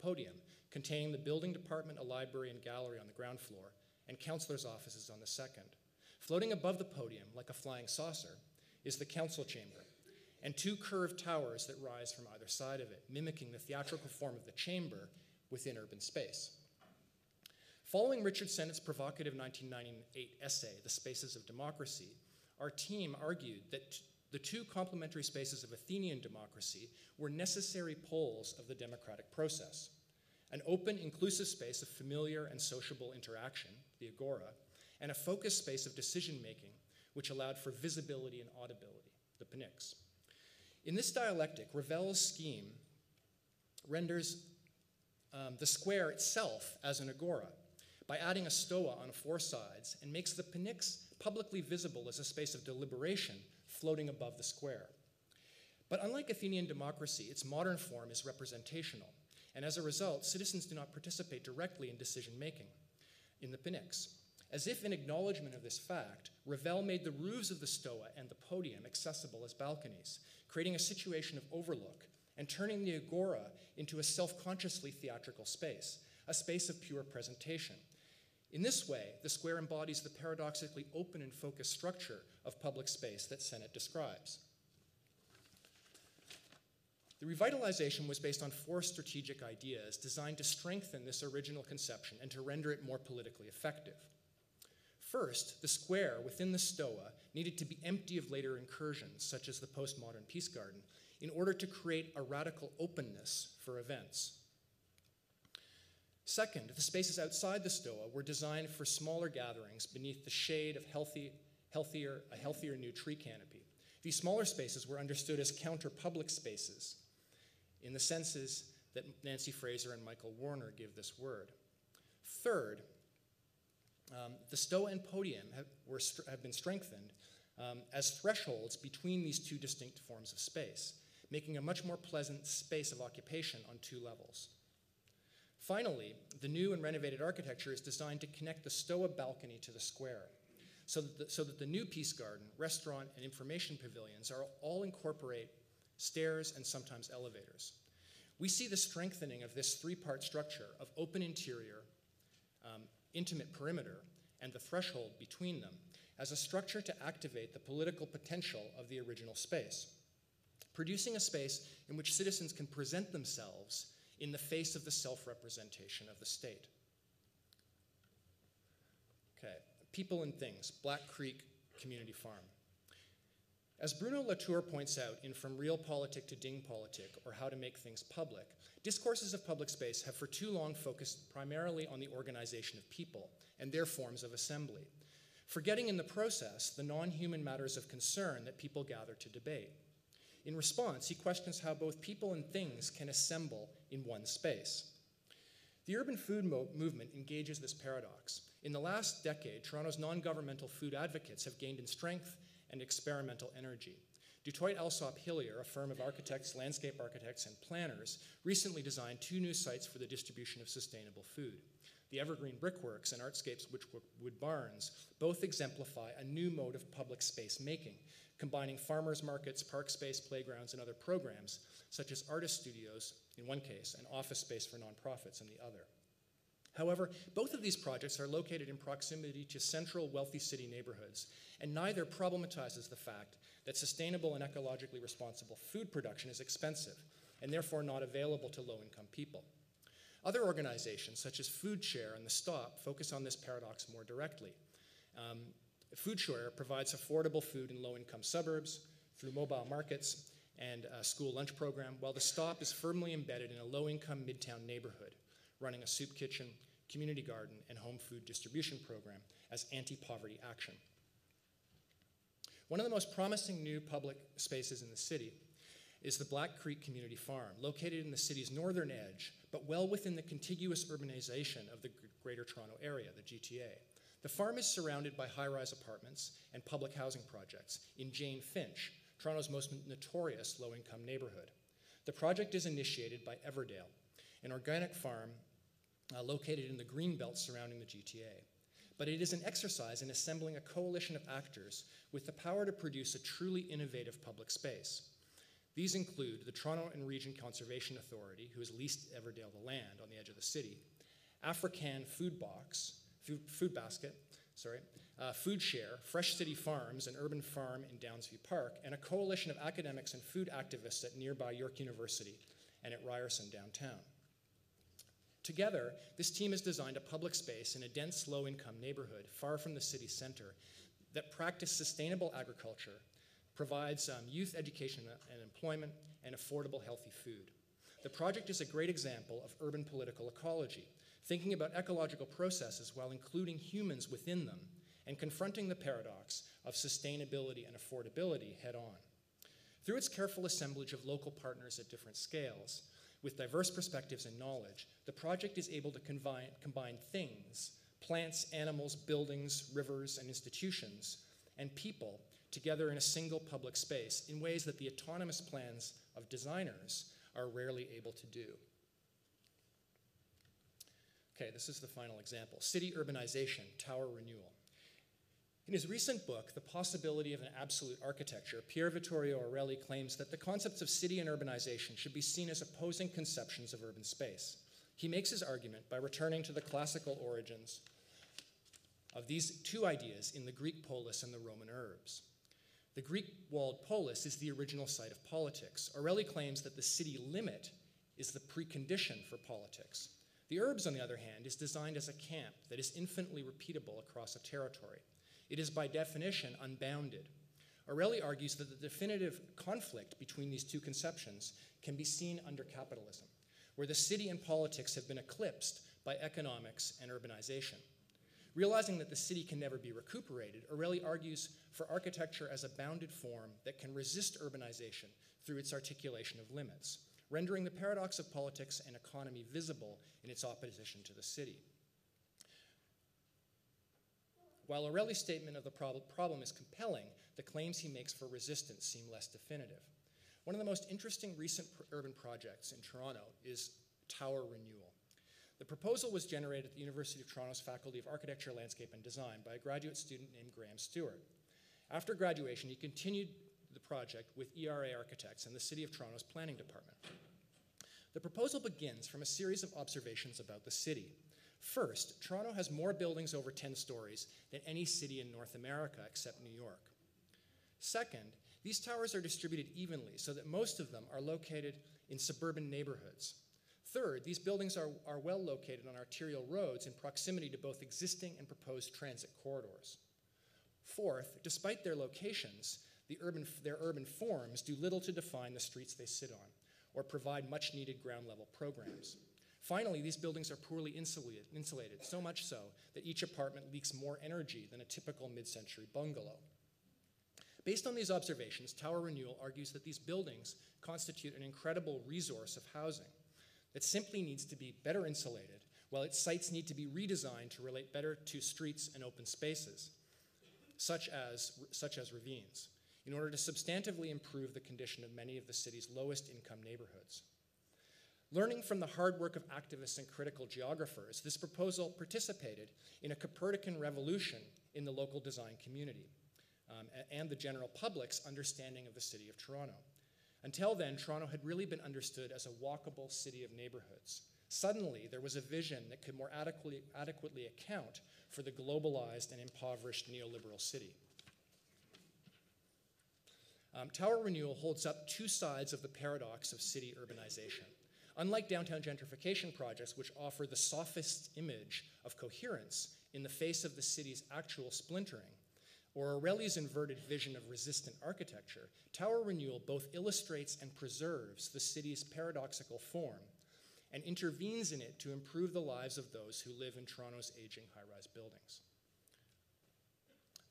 podium containing the building department, a library, and gallery on the ground floor, and councillors' offices on the second. Floating above the podium, like a flying saucer, is the council chamber, and two curved towers that rise from either side of it, mimicking the theatrical form of the chamber within urban space. Following Richard Sennett's provocative 1998 essay, The Spaces of Democracy, our team argued that the two complementary spaces of Athenian democracy were necessary poles of the democratic process: an open, inclusive space of familiar and sociable interaction, the agora, and a focused space of decision-making, which allowed for visibility and audibility, the pnyx. In this dialectic, Revel's scheme renders the square itself as an agora by adding a stoa on four sides, and makes the pnyx publicly visible as a space of deliberation floating above the square. But unlike Athenian democracy, its modern form is representational, and as a result, citizens do not participate directly in decision-making in the pnyx. As if in acknowledgement of this fact, Revel made the roofs of the stoa and the podium accessible as balconies, creating a situation of overlook and turning the agora into a self-consciously theatrical space, a space of pure presentation. In this way, the square embodies the paradoxically open and focused structure of public space that Sennett describes. The revitalization was based on four strategic ideas designed to strengthen this original conception and to render it more politically effective. First, the square within the stoa needed to be empty of later incursions, such as the postmodern Peace Garden, in order to create a radical openness for events. Second, the spaces outside the stoa were designed for smaller gatherings beneath the shade of a healthier new tree canopy. These smaller spaces were understood as counter-public spaces in the senses that Nancy Fraser and Michael Warner give this word. Third, the stoa and podium have been strengthened as thresholds between these two distinct forms of space, making a much more pleasant space of occupation on two levels. Finally, the new and renovated architecture is designed to connect the stoa balcony to the square, so that the new Peace Garden, restaurant, and information pavilions all incorporate stairs and sometimes elevators. We see the strengthening of this three-part structure of open interior, intimate perimeter, and the threshold between them as a structure to activate the political potential of the original space, producing a space in which citizens can present themselves in the face of the self-representation of the state. Okay, people and things, Black Creek Community Farm. As Bruno Latour points out in From Real Politic to Ding Politic, or How to Make Things Public, discourses of public space have for too long focused primarily on the organization of people and their forms of assembly, forgetting in the process the non-human matters of concern that people gather to debate. In response, he questions how both people and things can assemble in one space. The urban food movement engages this paradox. In the last decade, Toronto's non-governmental food advocates have gained in strength and experimental energy. Dutoit Alsop Hillier, a firm of architects, landscape architects, and planners, recently designed two new sites for the distribution of sustainable food. The Evergreen Brickworks and Artscapes Wood Barns both exemplify a new mode of public space making, combining farmers markets, park space, playgrounds, and other programs, such as artist studios in one case and office space for nonprofits in the other. However, both of these projects are located in proximity to central, wealthy city neighborhoods, and neither problematizes the fact that sustainable and ecologically responsible food production is expensive and therefore not available to low-income people. Other organizations, such as FoodShare and The Stop, focus on this paradox more directly. FoodShare provides affordable food in low-income suburbs through mobile markets and a school lunch program, while The Stop is firmly embedded in a low-income midtown neighborhood, running a soup kitchen, community garden, and home food distribution program as anti-poverty action. One of the most promising new public spaces in the city is the Black Creek Community Farm, located in the city's northern edge, but well within the contiguous urbanization of the Greater Toronto Area, the GTA. The farm is surrounded by high-rise apartments and public housing projects in Jane Finch, Toronto's most notorious low-income neighborhood. The project is initiated by Everdale, an organic farm located in the green belt surrounding the GTA. But it is an exercise in assembling a coalition of actors with the power to produce a truly innovative public space. These include the Toronto and Region Conservation Authority, who has leased Everdale the land on the edge of the city, African Food Basket, Food Share, Fresh City Farms, an urban farm in Downsview Park, and a coalition of academics and food activists at nearby York University and at Ryerson downtown. Together, this team has designed a public space in a dense, low-income neighborhood far from the city center that practices sustainable agriculture, provides youth education and employment, and affordable, healthy food. The project is a great example of urban political ecology, thinking about ecological processes while including humans within them and confronting the paradox of sustainability and affordability head-on. Through its careful assemblage of local partners at different scales, with diverse perspectives and knowledge, the project is able to combine things, plants, animals, buildings, rivers, and institutions, and people together in a single public space in ways that the autonomous plans of designers are rarely able to do. Okay, this is the final example. City urbanization, tower renewal. In his recent book, The Possibility of an Absolute Architecture, Pier Vittorio Aureli claims that the concepts of city and urbanization should be seen as opposing conceptions of urban space. He makes his argument by returning to the classical origins of these two ideas in the Greek polis and the Roman urbs. The Greek walled polis is the original site of politics. Aureli claims that the city limit is the precondition for politics. The urbs, on the other hand, is designed as a camp that is infinitely repeatable across a territory. It is by definition unbounded. Aureli argues that the definitive conflict between these two conceptions can be seen under capitalism, where the city and politics have been eclipsed by economics and urbanization. Realizing that the city can never be recuperated, Aureli argues for architecture as a bounded form that can resist urbanization through its articulation of limits, rendering the paradox of politics and economy visible in its opposition to the city. While Aureli's statement of the problem is compelling, the claims he makes for resistance seem less definitive. One of the most interesting recent urban projects in Toronto is tower renewal. The proposal was generated at the University of Toronto's Faculty of Architecture, Landscape, and Design by a graduate student named Graham Stewart. After graduation, he continued the project with ERA Architects and the City of Toronto's Planning Department. The proposal begins from a series of observations about the city. First, Toronto has more buildings over 10 stories than any city in North America except New York. Second, these towers are distributed evenly so that most of them are located in suburban neighborhoods. Third, these buildings are well located on arterial roads in proximity to both existing and proposed transit corridors. Fourth, despite their locations, their urban forms do little to define the streets they sit on or provide much-needed ground-level programs. Finally, these buildings are poorly insulated, so much so that each apartment leaks more energy than a typical mid-century bungalow. Based on these observations, Tower Renewal argues that these buildings constitute an incredible resource of housing that simply needs to be better insulated, while its sites need to be redesigned to relate better to streets and open spaces, such as ravines, in order to substantively improve the condition of many of the city's lowest income neighborhoods. Learning from the hard work of activists and critical geographers, this proposal participated in a Copernican revolution in the local design community and the general public's understanding of the city of Toronto. Until then, Toronto had really been understood as a walkable city of neighborhoods. Suddenly, there was a vision that could more adequately account for the globalized and impoverished neoliberal city. Tower Renewal holds up two sides of the paradox of city urbanization. Unlike downtown gentrification projects, which offer the sophist image of coherence in the face of the city's actual splintering, or Aureli's inverted vision of resistant architecture, Tower Renewal both illustrates and preserves the city's paradoxical form and intervenes in it to improve the lives of those who live in Toronto's aging high-rise buildings.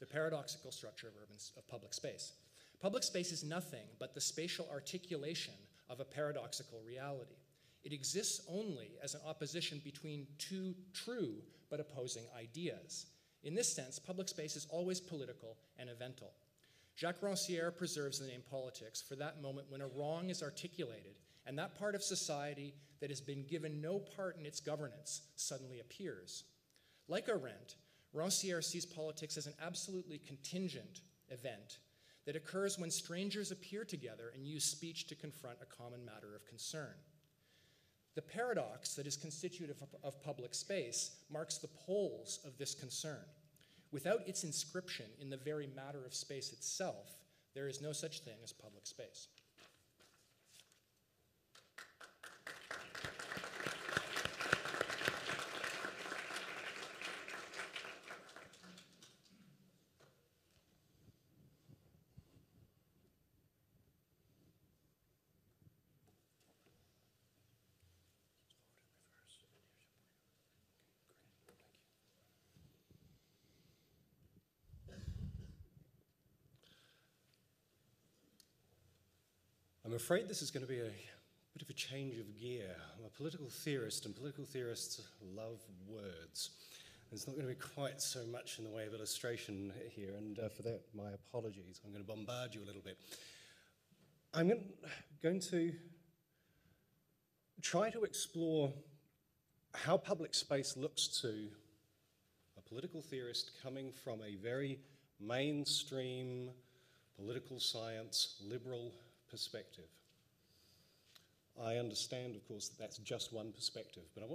The paradoxical structure of public space. Public space is nothing but the spatial articulation of a paradoxical reality. It exists only as an opposition between two true but opposing ideas. In this sense, public space is always political and evental. Jacques Rancière preserves the name politics for that moment when a wrong is articulated and that part of society that has been given no part in its governance suddenly appears. Like Arendt, Rancière sees politics as an absolutely contingent event that occurs when strangers appear together and use speech to confront a common matter of concern. The paradox that is constitutive of public space marks the poles of this concern. Without its inscription in the very matter of space itself, there is no such thing as public space. I'm afraid this is going to be a bit of a change of gear. I'm a political theorist, and political theorists love words. There's not going to be quite so much in the way of illustration here, and for that, my apologies. I'm going to bombard you a little bit. I'm going to try to explore how public space looks to a political theorist coming from a very mainstream political science, liberal perspective. I understand, of course, that that's just one perspective, but I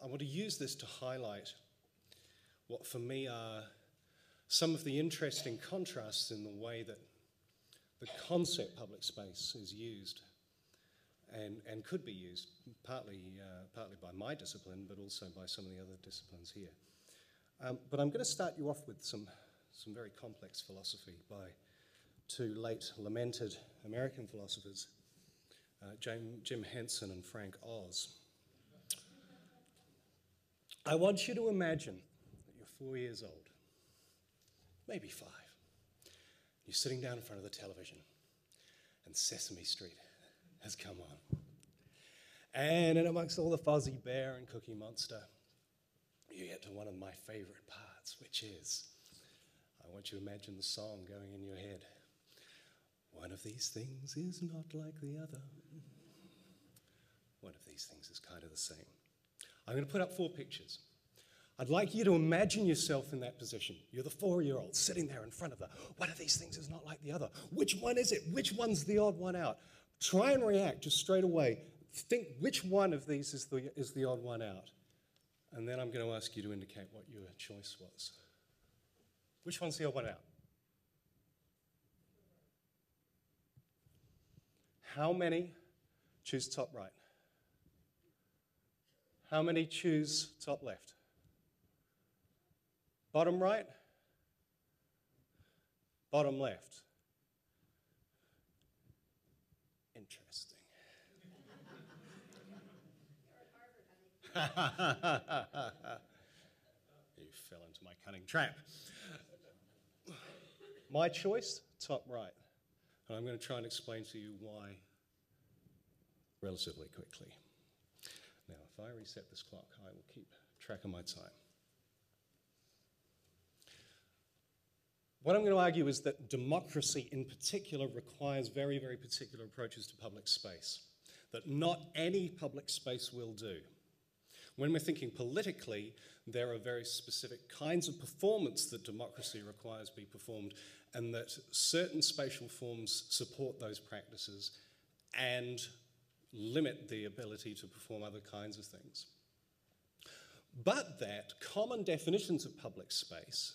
want to use this to highlight what for me are some of the interesting contrasts in the way that the concept public space is used and could be used, partly by my discipline, but also by some of the other disciplines here. But I'm going to start you off with some very complex philosophy by two late lamented American philosophers, Jim Henson and Frank Oz. I want you to imagine that you're 4 years old, maybe 5. You're sitting down in front of the television, and Sesame Street has come on. And in amongst all the Fuzzy Bear and Cookie Monster, you get to one of my favorite parts, which is, I want you to imagine the song going in your head. One of these things is not like the other. One of these things is kind of the same. I'm going to put up 4 pictures. I'd like you to imagine yourself in that position. You're the 4-year-old sitting there in front of the, one of these things is not like the other. Which one is it? Which one's the odd one out? Try and react just straight away. Think which one of these is the odd one out. And then I'm going to ask you to indicate what your choice was. Which one's the odd one out? How many choose top right? How many choose top left? Bottom right? Bottom left? Interesting. You fell into my cunning trap. My choice, top right. And I'm going to try and explain to you why relatively quickly. Now, if I reset this clock, I will keep track of my time. What I'm going to argue is that democracy in particular requires very, very particular approaches to public space, that not any public space will do. When we're thinking politically, there are very specific kinds of performance that democracy requires be performed, and that certain spatial forms support those practices and limit the ability to perform other kinds of things. But that common definitions of public space,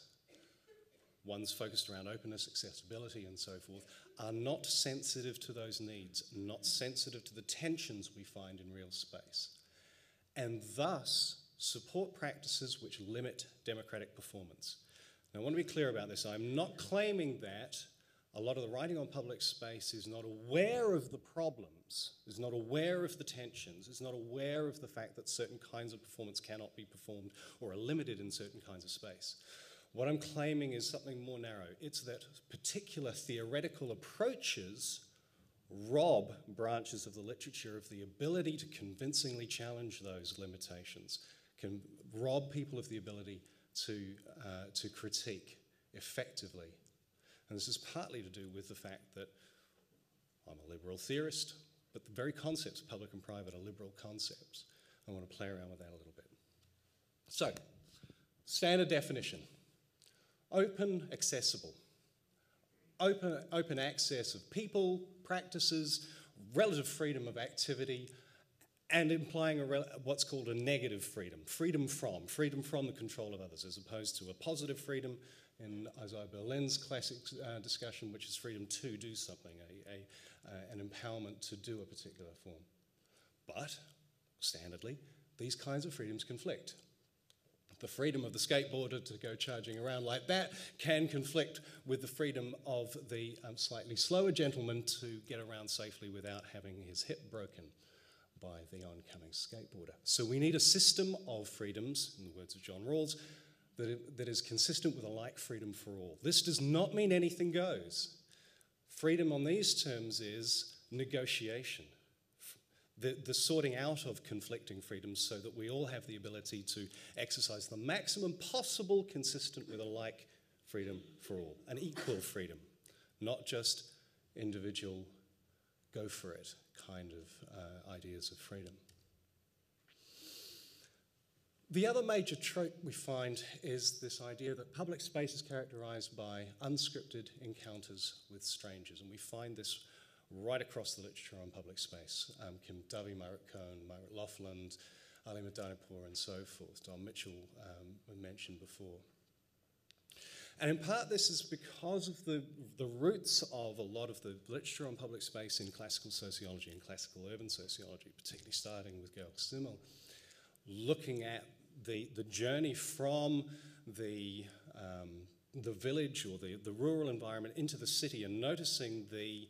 ones focused around openness, accessibility, and so forth, are not sensitive to those needs, not sensitive to the tensions we find in real space, and thus support practices which limit democratic performance. Now, I want to be clear about this. I'm not claiming that a lot of the writing on public space is not aware of the problems, is not aware of the tensions, is not aware of the fact that certain kinds of performance cannot be performed or are limited in certain kinds of space. What I'm claiming is something more narrow. It's that particular theoretical approaches rob branches of the literature of the ability to convincingly challenge those limitations, can rob people of the ability to critique effectively. And this is partly to do with the fact that I'm a liberal theorist, but the very concepts of public and private are liberal concepts. I want to play around with that a little bit. So, standard definition. Open, accessible. Open access of people, practices, relative freedom of activity, and implying what's called a negative freedom. Freedom from the control of others, as opposed to a positive freedom in Isaiah Berlin's classic discussion, which is freedom to do something, an empowerment to do a particular form. But, standardly, these kinds of freedoms conflict. The freedom of the skateboarder to go charging around like that can conflict with the freedom of the slightly slower gentleman to get around safely without having his hip broken by the oncoming skateboarder. So we need a system of freedoms, in the words of John Rawls, that is consistent with a like freedom for all. This does not mean anything goes. Freedom on these terms is negotiation. The sorting out of conflicting freedoms so that we all have the ability to exercise the maximum possible consistent with a like freedom for all, an equal freedom, not just individual go for it kind of ideas of freedom. The other major trope we find is this idea that public space is characterized by unscripted encounters with strangers, and we find this right across the literature on public space. Kim Dovey, Margaret Cohn, Margaret Laughland, Ali Madanipour, and so forth. Don Mitchell mentioned before. And in part this is because of the roots of a lot of the literature on public space in classical sociology and classical urban sociology, particularly starting with Georg Simmel, looking at the journey from the village or the rural environment into the city and noticing the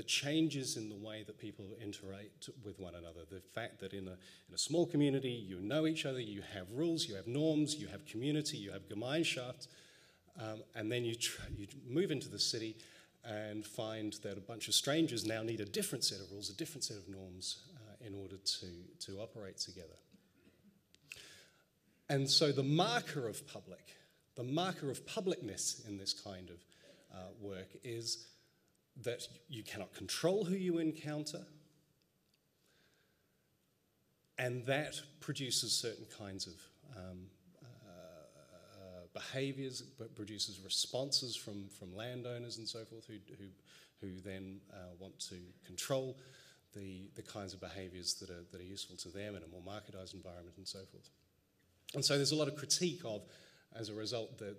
changes in the way that people interact with one another. The fact that in a small community you know each other, you have rules, you have norms, you have community, you have Gemeinschaft, and then you move into the city and find that a bunch of strangers now need a different set of rules, a different set of norms in order to operate together. And so the marker of publicness in this kind of work is that you cannot control who you encounter, and that produces certain kinds of behaviors, but produces responses from landowners and so forth who then want to control the kinds of behaviors that are useful to them in a more marketized environment and so forth. And so there's a lot of critique of, as a result, the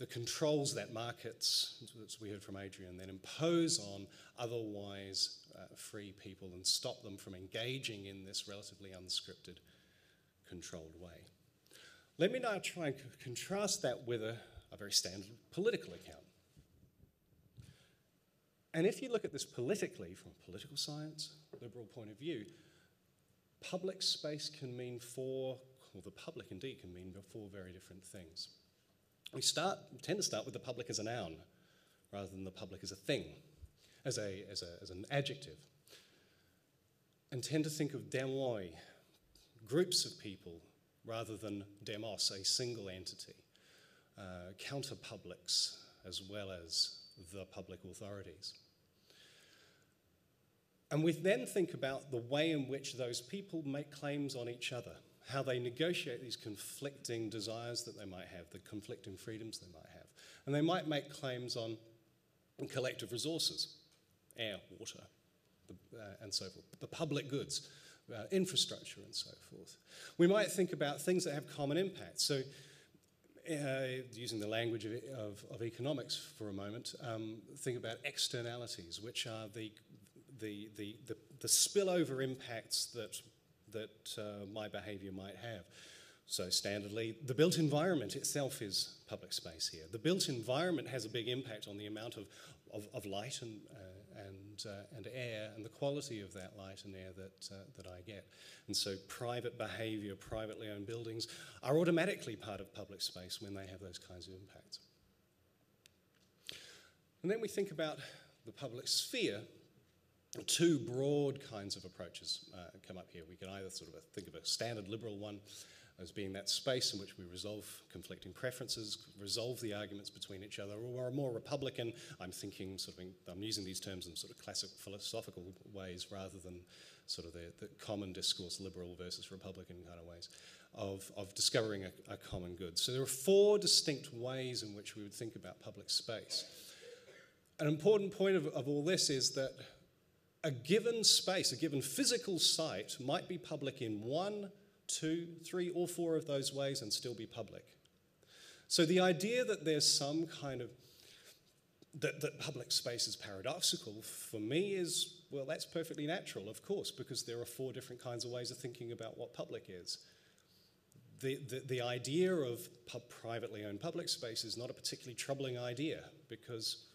controls that markets, as we heard from Adrian, then impose on otherwise free people and stop them from engaging in this relatively unscripted, controlled way. Let me now try and contrast that with a very standard political account. And if you look at this politically, from a political science, liberal point of view, public space can mean or the public indeed can mean four very different things. We tend to start with the public as a noun, rather than the public as a thing, as an adjective, and tend to think of demoi, groups of people, rather than demos, a single entity, counter-publics, as well as the public authorities. And we then think about the way in which those people make claims on each other, how they negotiate these conflicting desires that they might have, the conflicting freedoms they might have. And they might make claims on collective resources, air, water, and so forth, the public goods, infrastructure, and so forth. We might think about things that have common impact. So using the language of economics for a moment, think about externalities, which are the spillover impacts that my behavior might have. So standardly, the built environment itself is public space here. The built environment has a big impact on the amount of light and air and the quality of that light and air that I get. And so private behaviour, privately owned buildings are automatically part of public space when they have those kinds of impacts. And then we think about the public sphere. Two broad kinds of approaches come up here. We can either sort of think of a standard liberal one as being that space in which we resolve conflicting preferences, resolve the arguments between each other, or a more Republican, I'm thinking I'm using these terms in sort of classic philosophical ways rather than sort of the common discourse, liberal versus Republican kind of ways, of discovering a common good. So there are four distinct ways in which we would think about public space. An important point of all this is that a given space, a given physical site might be public in 1, 2, 3, or 4 of those ways and still be public. So the idea that there's some kind of, that public space is paradoxical for me is, well, that's perfectly natural, of course, because there are 4 different kinds of ways of thinking about what public is. The idea of privately owned public space is not a particularly troubling idea because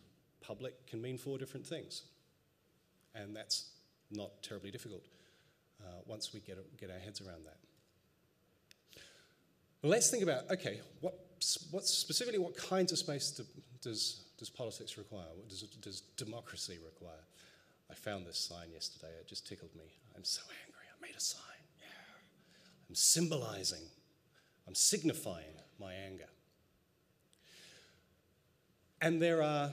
public can mean 4 different things. And that's not terribly difficult once we get our heads around that. Well, let's think about, okay, specifically what kinds of space does politics require? What does democracy require? I found this sign yesterday. It just tickled me. I'm so angry. I made a sign. Yeah. I'm symbolizing. I'm signifying my anger. And there are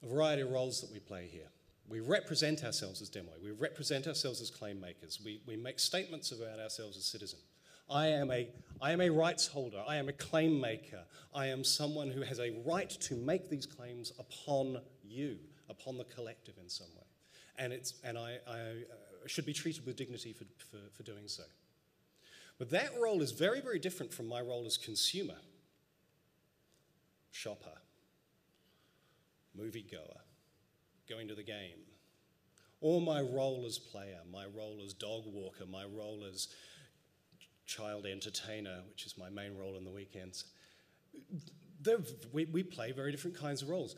a variety of roles that we play here. We represent ourselves as demoi. We represent ourselves as claim makers. We make statements about ourselves as citizen. I am a rights holder. I am a claim maker. I am someone who has a right to make these claims upon you, upon the collective in some way. And I should be treated with dignity for doing so. But that role is very, very different from my role as consumer, shopper, moviegoer, going to the game, or my role as player, my role as dog walker, my role as child entertainer, which is my main role in the weekends. We play very different kinds of roles.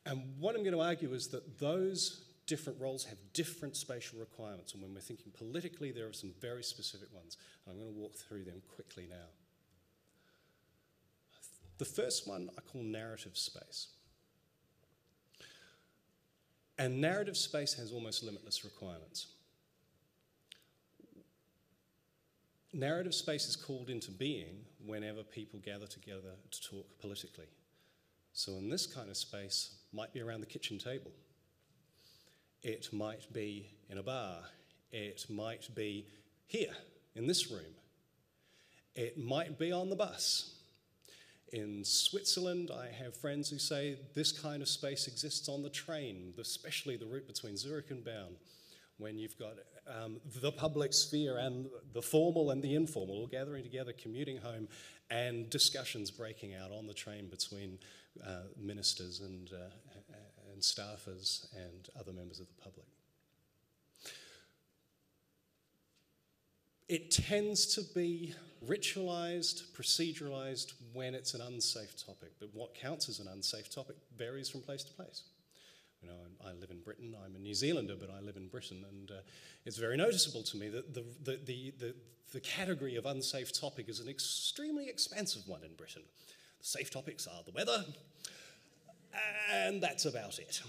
And what I'm going to argue is that those different roles have different spatial requirements, and when we're thinking politically, there are some very specific ones. I'm going to walk through them quickly now. The first one I call narrative space. And narrative space has almost limitless requirements. Narrative space is called into being whenever people gather together to talk politically. So in this kind of space, might be around the kitchen table. It might be in a bar. It might be here, in this room. It might be on the bus. In Switzerland, I have friends who say this kind of space exists on the train, especially the route between Zurich and Bern, when you've got the public sphere and the formal and the informal all gathering together, commuting home, and discussions breaking out on the train between ministers and staffers and other members of the public. It tends to be ritualised, proceduralised when it's an unsafe topic, but what counts as an unsafe topic varies from place to place. You know, I live in Britain, I'm a New Zealander, but I live in Britain, and it's very noticeable to me that the category of unsafe topic is an extremely expansive one in Britain. The safe topics are the weather, and that's about it.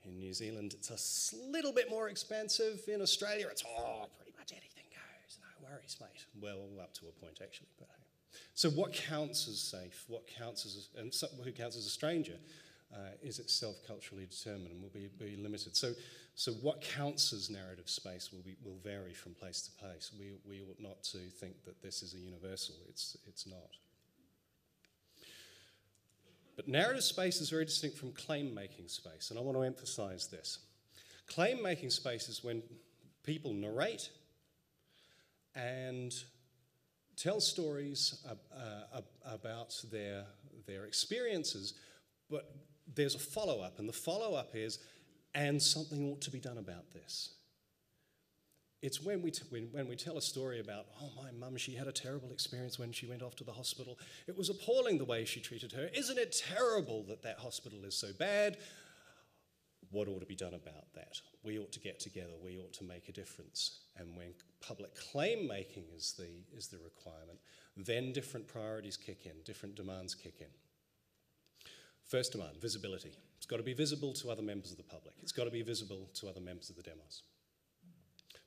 In New Zealand, it's a little bit more expansive. In Australia, it's, pretty much anything goes. No worries, mate. Well, up to a point, actually. But hey. So what counts as safe? What counts as, who counts as a stranger is itself culturally determined and will be limited. So what counts as narrative space will vary from place to place. We ought not to think that this is a universal. It's not. But narrative space is very distinct from claim-making space, and I want to emphasize this. Claim-making space is when people narrate and tell stories about their experiences, but there's a follow-up, and the follow-up is, and something ought to be done about this. It's when we tell a story about, oh, my mum, she had a terrible experience when she went off to the hospital. It was appalling the way she treated her. Isn't it terrible that that hospital is so bad? What ought to be done about that? We ought to get together. We ought to make a difference. And when public claim making is the requirement, then different priorities kick in, different demands kick in. First demand, visibility. It's got to be visible to other members of the public. It's got to be visible to other members of the demos,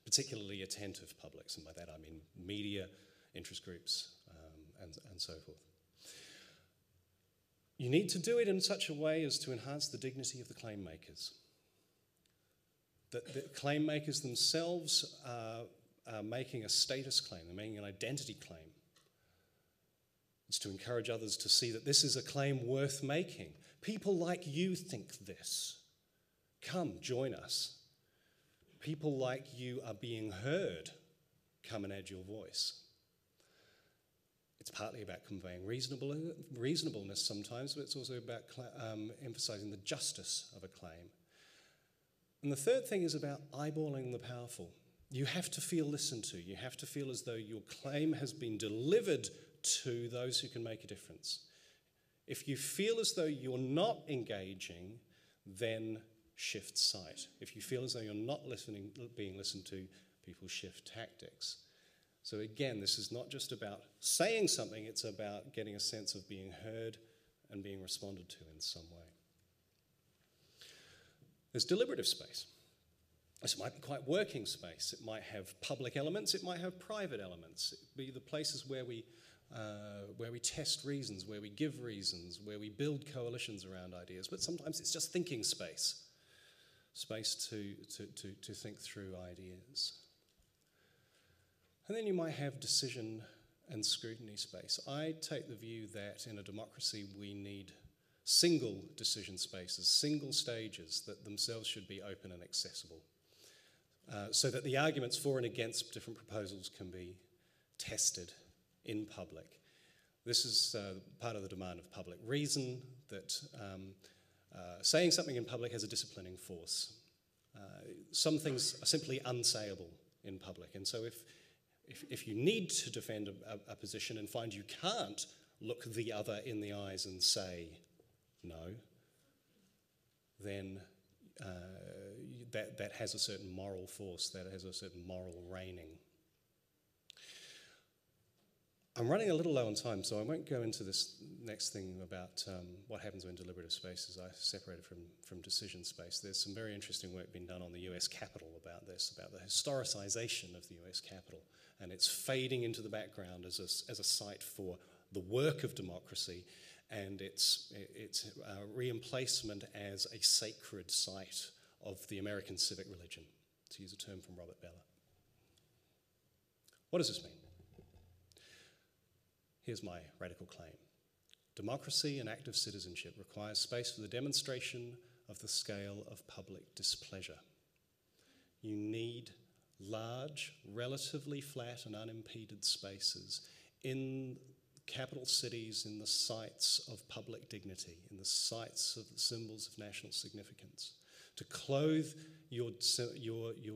particularly attentive publics, and by that I mean media, interest groups, and so forth. You need to do it in such a way as to enhance the dignity of the claim makers. The claim makers themselves are making a status claim, they're making an identity claim. It's to encourage others to see that this is a claim worth making. People like you think this. Come, join us. People like you are being heard. Come and add your voice. It's partly about conveying reasonableness sometimes, but it's also about emphasizing the justice of a claim. And the third thing is about eyeballing the powerful. You have to feel listened to. You have to feel as though your claim has been delivered to those who can make a difference. If you feel as though you're not engaging, then shift site. If you feel as though you're not being listened to, people shift tactics. So again, this is not just about saying something, it's about getting a sense of being heard and being responded to in some way. There's deliberative space. This might be quite working space. It might have public elements, it might have private elements. It would be the places where we test reasons, where we give reasons, where we build coalitions around ideas. But sometimes it's just thinking space. Space to think through ideas. And then you might have decision and scrutiny space. I take the view that in a democracy we need single decision spaces, single stages that themselves should be open and accessible, so that the arguments for and against different proposals can be tested in public. This is part of the demand of public reason, that saying something in public has a disciplining force. Some things are simply unsayable in public, and so if you need to defend a position and find you can't look the other in the eyes and say no, then that has a certain moral force, that has a certain moral reigning. I'm running a little low on time, so I won't go into this next thing about what happens when deliberative spaces are separated from decision space. There's some very interesting work being done on the US Capitol about this, about the historicization of the US Capitol, and it's fading into the background as a site for the work of democracy, and its re-emplacement as a sacred site of the American civic religion, to use a term from Robert Bellah. What does this mean? Here's my radical claim. Democracy and active citizenship requires space for the demonstration of the scale of public displeasure. You need large, relatively flat and unimpeded spaces in capital cities, in the sites of public dignity, in the sites of the symbols of national significance, to clothe your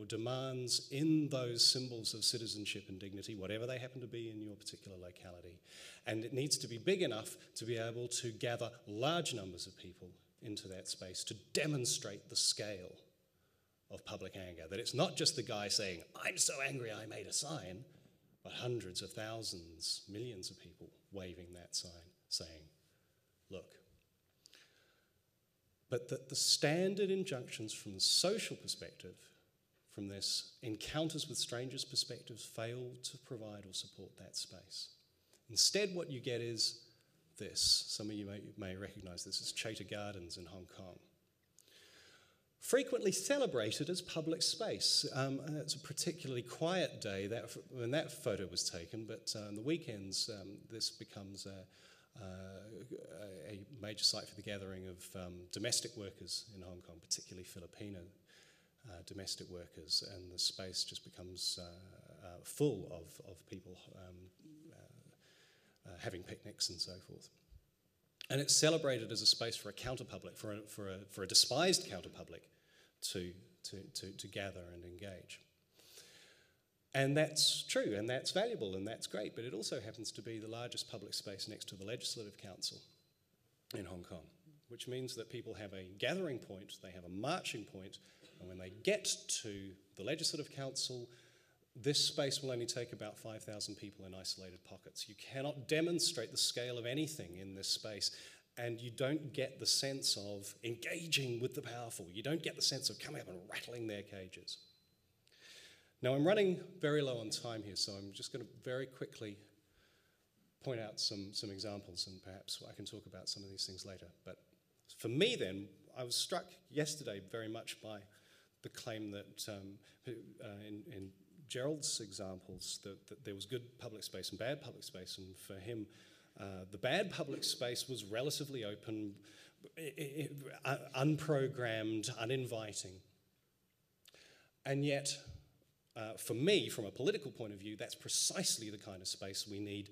demands in those symbols of citizenship and dignity, whatever they happen to be in your particular locality. And it needs to be big enough to be able to gather large numbers of people into that space to demonstrate the scale of public anger. That it's not just the guy saying, I'm so angry I made a sign, but hundreds of thousands, millions of people waving that sign, saying, look. But that the standard injunctions from the social perspective, from this encounters with strangers perspectives, fail to provide or support that space. Instead, what you get is this. Some of you may recognize this as Chater Gardens in Hong Kong. Frequently celebrated as public space. It's a particularly quiet day when that photo was taken, but on the weekends this becomes a major site for the gathering of domestic workers in Hong Kong, particularly Filipino domestic workers, and the space just becomes full of people having picnics and so forth. And it's celebrated as a space for a counterpublic, for a despised counterpublic to gather and engage. And that's true, and that's valuable, and that's great, but it also happens to be the largest public space next to the Legislative Council in Hong Kong, which means that people have a gathering point, they have a marching point, and when they get to the Legislative Council, this space will only take about 5,000 people in isolated pockets. You cannot demonstrate the scale of anything in this space, and you don't get the sense of engaging with the powerful. You don't get the sense of coming up and rattling their cages. Now, I'm running very low on time here, so I'm just going to very quickly point out some examples, and perhaps I can talk about some of these things later. But for me then, I was struck yesterday very much by the claim that in Gerald's examples, that there was good public space and bad public space, and for him, the bad public space was relatively open, unprogrammed, uninviting. And yet, for me, from a political point of view, that's precisely the kind of space we need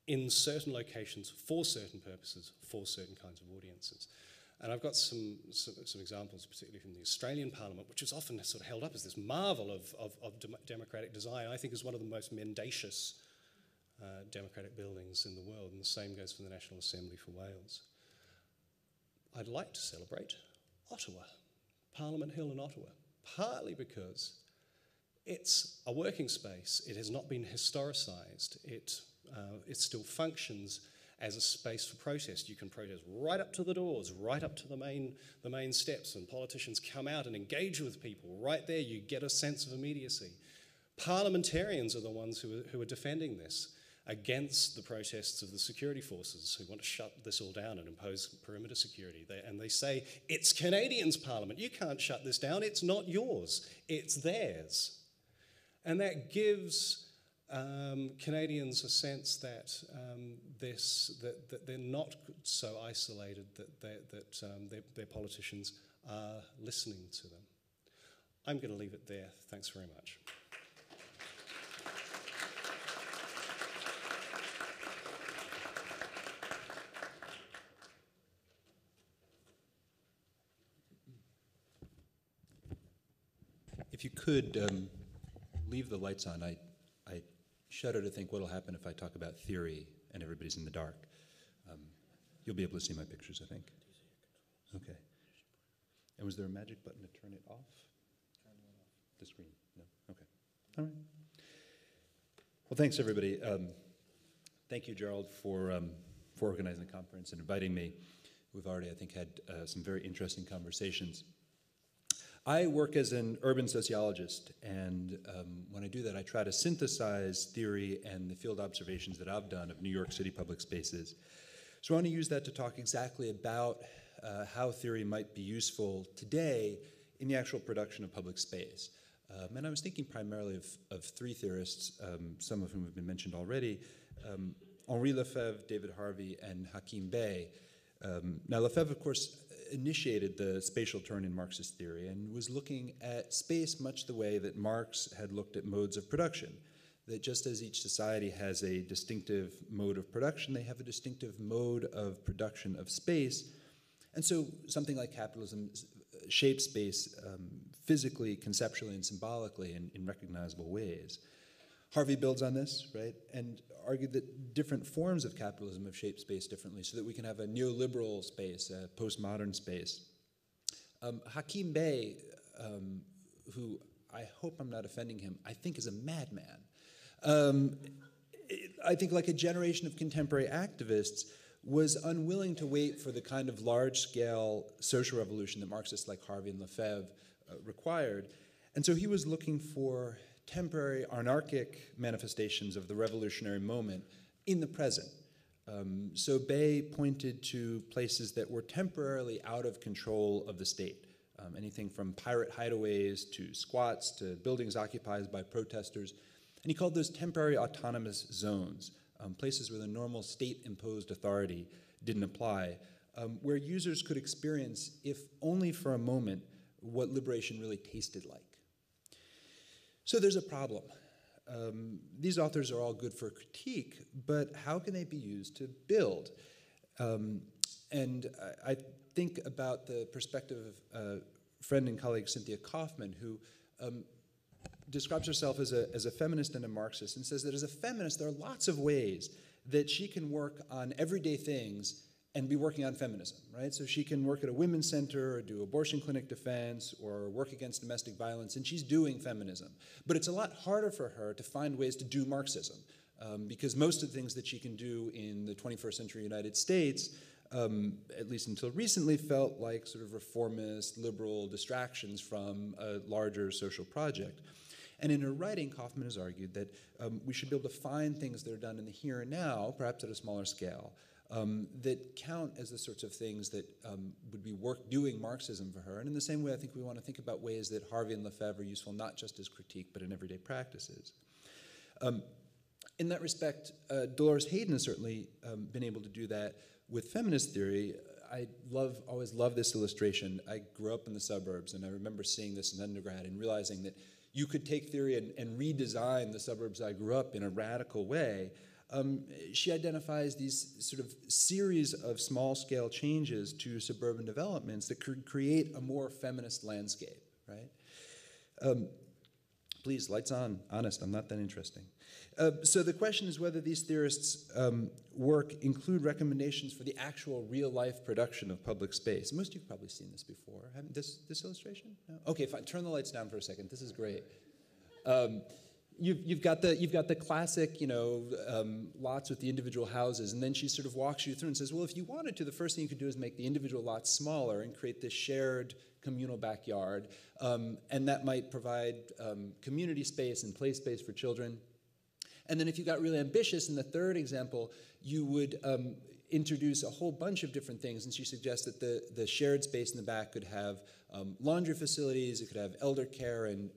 in certain locations, for certain purposes, for certain kinds of audiences. And I've got some examples, particularly from the Australian Parliament, which is often sort of held up as this marvel of democratic design. I think is one of the most mendacious democratic buildings in the world, and the same goes for the National Assembly for Wales. I'd like to celebrate Ottawa, Parliament Hill in Ottawa, partly because it's a working space. It has not been historicised. It still functions as a space for protest. You can protest right up to the doors, right up to the main steps, and politicians come out and engage with people. Right there, you get a sense of immediacy. Parliamentarians are the ones who are defending this against the protests of the security forces who want to shut this all down and impose perimeter security. And they say, it's Canadians' parliament. You can't shut this down. It's not yours. It's theirs. And that gives Canadians a sense that that they're not so isolated, that their politicians are listening to them. I'm going to leave it there. Thanks very much. If you could leave the lights on, I shudder to think what will happen if I talk about theory and everybody's in the dark. You'll be able to see my pictures, I think. Okay. And was there a magic button to turn it off? The screen? No? Okay. All right. Well, thanks, everybody. Thank you, Gerald, for organizing the conference and inviting me. We've already, I think, had some very interesting conversations. I work as an urban sociologist, and when I do that, I try to synthesize theory and the field observations that I've done of New York City public spaces. So I want to use that to talk exactly about how theory might be useful today in the actual production of public space. And I was thinking primarily of three theorists, some of whom have been mentioned already, Henri Lefebvre, David Harvey, and Hakim Bey. Now, Lefebvre, of course, initiated the spatial turn in Marxist theory and was looking at space much the way that Marx had looked at modes of production, that just as each society has a distinctive mode of production, they have a distinctive mode of production of space. And so something like capitalism shapes space physically, conceptually, and symbolically in recognizable ways. Harvey builds on this, right, and argued that different forms of capitalism have shaped space differently so that we can have a neoliberal space, a postmodern space. Hakim Bey, who I hope I'm not offending him, I think is a madman. I think like a generation of contemporary activists was unwilling to wait for the kind of large-scale social revolution that Marxists like Harvey and Lefebvre required. And so he was looking for temporary anarchic manifestations of the revolutionary moment in the present. So Bey pointed to places that were temporarily out of control of the state, anything from pirate hideaways to squats to buildings occupied by protesters. And he called those temporary autonomous zones, places where the normal state-imposed authority didn't apply, where users could experience, if only for a moment, what liberation really tasted like. So there's a problem. These authors are all good for critique, but how can they be used to build? And I think about the perspective of friend and colleague Cynthia Kaufman, who describes herself as a feminist and a Marxist, and says that as a feminist, there are lots of ways that she can work on everyday things and be working on feminism, right? So she can work at a women's center or do abortion clinic defense or work against domestic violence, and she's doing feminism. But it's a lot harder for her to find ways to do Marxism, because most of the things that she can do in the 21st century United States, at least until recently, felt like sort of reformist, liberal distractions from a larger social project. And in her writing, Kaufman has argued that we should be able to find things that are done in the here and now, perhaps at a smaller scale, that count as the sorts of things that would be doing Marxism for her. And in the same way, I think we want to think about ways that Harvey and Lefebvre are useful not just as critique, but in everyday practices. In that respect, Dolores Hayden has certainly been able to do that with feminist theory. I always love this illustration. I grew up in the suburbs, and I remember seeing this in undergrad and realizing that you could take theory and redesign the suburbs I grew up in a radical way. She identifies these sort of series of small-scale changes to suburban developments that could create a more feminist landscape, right? Please, lights on. Honest, I'm not that interesting. So the question is whether these theorists' work include recommendations for the actual real-life production of public space. Most of you have probably seen this before. Haven't this illustration? No? Okay, fine. Turn the lights down for a second. This is great. You've got the classic, lots with the individual houses, and then she sort of walks you through and says, well, if you wanted to, the first thing you could do is make the individual lots smaller and create this shared communal backyard, and that might provide community space and play space for children. And then if you got really ambitious, in the third example, you would introduce a whole bunch of different things, and she suggests that the shared space in the back could have laundry facilities, it could have elder care and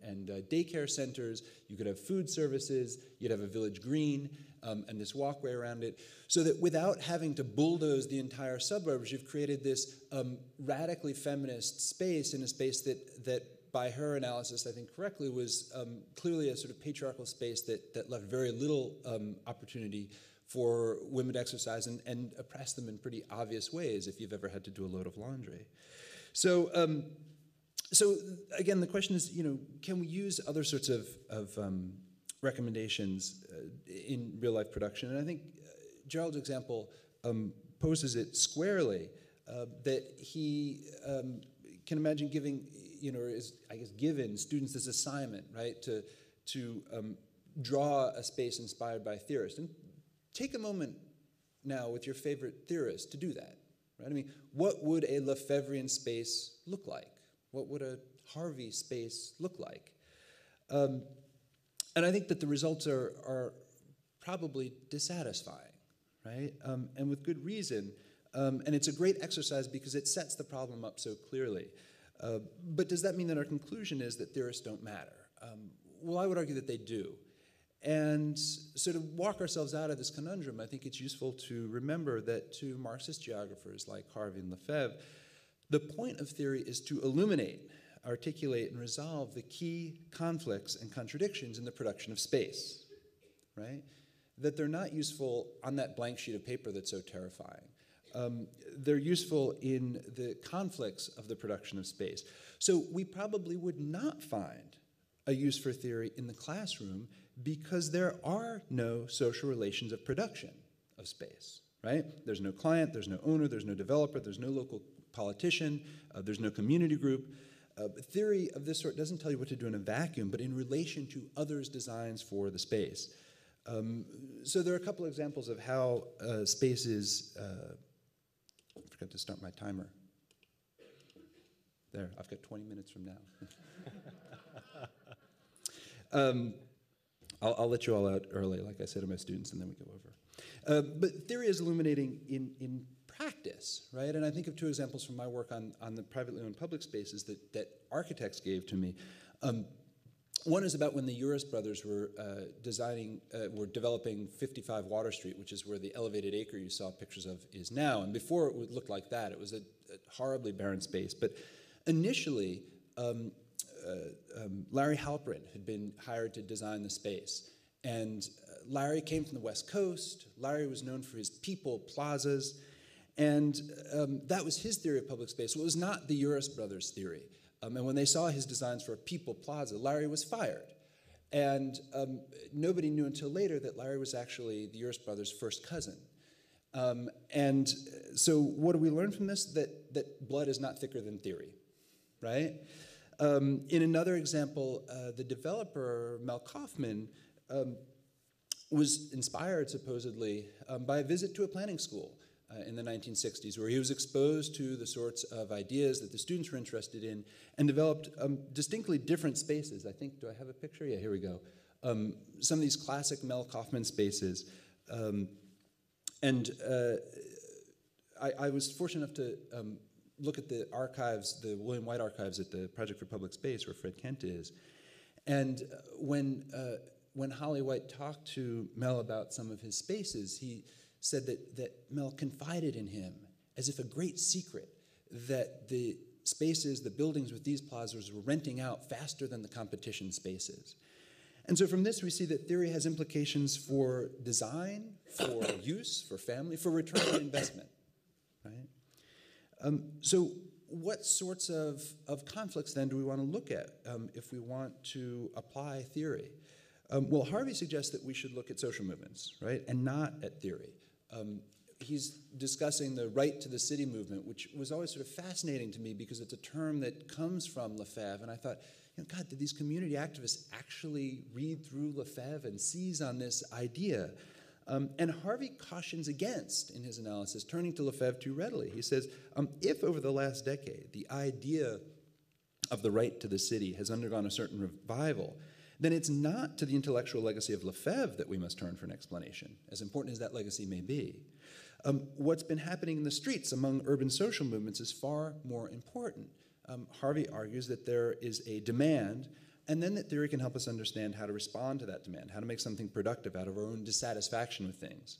daycare centers, you could have food services, you'd have a village green, and this walkway around it, so that without having to bulldoze the entire suburbs, you've created this radically feminist space, in a space that by her analysis, I think correctly, was clearly a sort of patriarchal space that left very little opportunity for women to exercise and oppress them in pretty obvious ways if you've ever had to do a load of laundry. So again, the question is, can we use other sorts of recommendations in real-life production? And I think Gerald's example poses it squarely, that he can imagine giving, or is, I guess, given students this assignment, right, to draw a space inspired by theorists. And take a moment now with your favorite theorist to do that, right? I mean, what would a Lefebvrean space look like? What would a Harvey space look like? And I think that the results are probably dissatisfying, right? And with good reason. And it's a great exercise because it sets the problem up so clearly. But does that mean that our conclusion is that theorists don't matter? Well, I would argue that they do. And so to walk ourselves out of this conundrum, I think it's useful to remember that to Marxist geographers like Harvey and Lefebvre, the point of theory is to illuminate, articulate, and resolve the key conflicts and contradictions in the production of space, right? That they're not useful on that blank sheet of paper that's so terrifying. They're useful in the conflicts of the production of space. So we probably would not find a use for theory in the classroom because there are no social relations of production of space, right? There's no client, there's no owner, there's no developer, there's no local politician, there's no community group. Theory of this sort doesn't tell you what to do in a vacuum, but in relation to others' designs for the space. So there are a couple examples of how spaces, I forgot to start my timer. There, I've got 20 minutes from now. I'll let you all out early, like I said to my students, and then we go over. But theory is illuminating in practice, right? And I think of two examples from my work on the privately owned public spaces that architects gave to me. One is about when the Uris brothers were developing 55 Water Street, which is where the elevated acre you saw pictures of is now. And before it would look like that. It was a horribly barren space. But initially, Larry Halperin had been hired to design the space. And Larry came from the West Coast. Larry was known for his people plazas. And that was his theory of public space. So it was not the Uris brothers' theory. And when they saw his designs for a people plaza, Larry was fired. And nobody knew until later that Larry was actually the Urst brothers' first cousin. And so what do we learn from this? That blood is not thicker than theory, right? In another example, the developer, Mel Kaufman, was inspired, supposedly, by a visit to a planning school in the 1960s, where he was exposed to the sorts of ideas that the students were interested in and developed distinctly different spaces. I think, do I have a picture? Yeah, here we go. Some of these classic Mel Kaufman spaces. I was fortunate enough to look at the archives, the William White archives at the Project for Public Space, where Fred Kent is. And when Holly White talked to Mel about some of his spaces, he said that Mel confided in him as if a great secret that the spaces, the buildings with these plazas were renting out faster than the competition spaces. And so from this, we see that theory has implications for design, for use, for family, for return on investment, right? So what sorts of conflicts, then, do we want to look at if we want to apply theory? Well, Harvey suggests that we should look at social movements, right, and not at theory. He's discussing the right to the city movement, which was always sort of fascinating to me because it's a term that comes from Lefebvre, and I thought, you know, God, did these community activists actually read through Lefebvre and seize on this idea? And Harvey cautions against, in his analysis, turning to Lefebvre too readily. He says, if over the last decade the idea of the right to the city has undergone a certain revival, then it's not to the intellectual legacy of Lefebvre that we must turn for an explanation, as important as that legacy may be. What's been happening in the streets among urban social movements is far more important. Harvey argues that there is a demand, and then that theory can help us understand how to respond to that demand, how to make something productive out of our own dissatisfaction with things.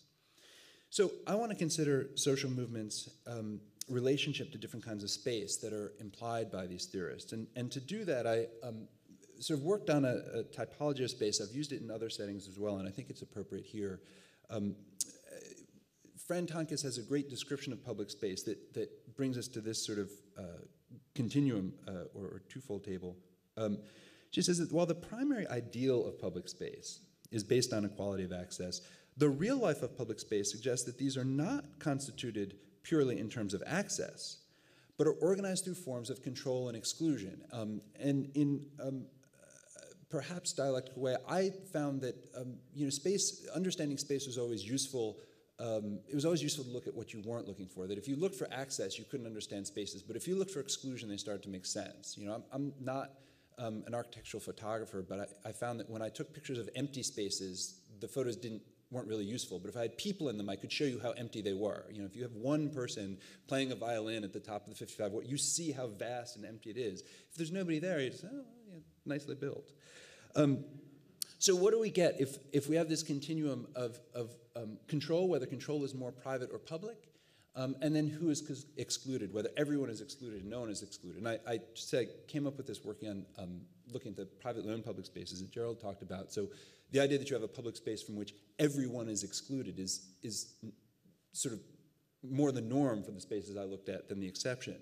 So I want to consider social movements' relationship to different kinds of space that are implied by these theorists. And to do that, I sort of worked on a typology of space. I've used it in other settings as well, and I think it's appropriate here. Fran Tonkus has a great description of public space that brings us to this sort of continuum or twofold table. She says that while the primary ideal of public space is based on equality of access, the real life of public space suggests that these are not constituted purely in terms of access, but are organized through forms of control and exclusion. And in perhaps dialectical way, I found that understanding space was always useful. It was always useful to look at what you weren't looking for. That if you looked for access, you couldn't understand spaces. But if you looked for exclusion, they started to make sense. You know, I'm not an architectural photographer, but I found that when I took pictures of empty spaces, the photos weren't really useful. But if I had people in them, I could show you how empty they were. You know, if you have one person playing a violin at the top of the 55 watt, you see how vast and empty it is. If there's nobody there, you just say, oh, yeah, nicely built. So what do we get if we have this continuum of control, whether control is more private or public, and then who is excluded, whether everyone is excluded and no one is excluded? And I came up with this working on looking at the privately owned public spaces that Gerald talked about. So the idea that you have a public space from which everyone is excluded is sort of more the norm for the spaces I looked at than the exception.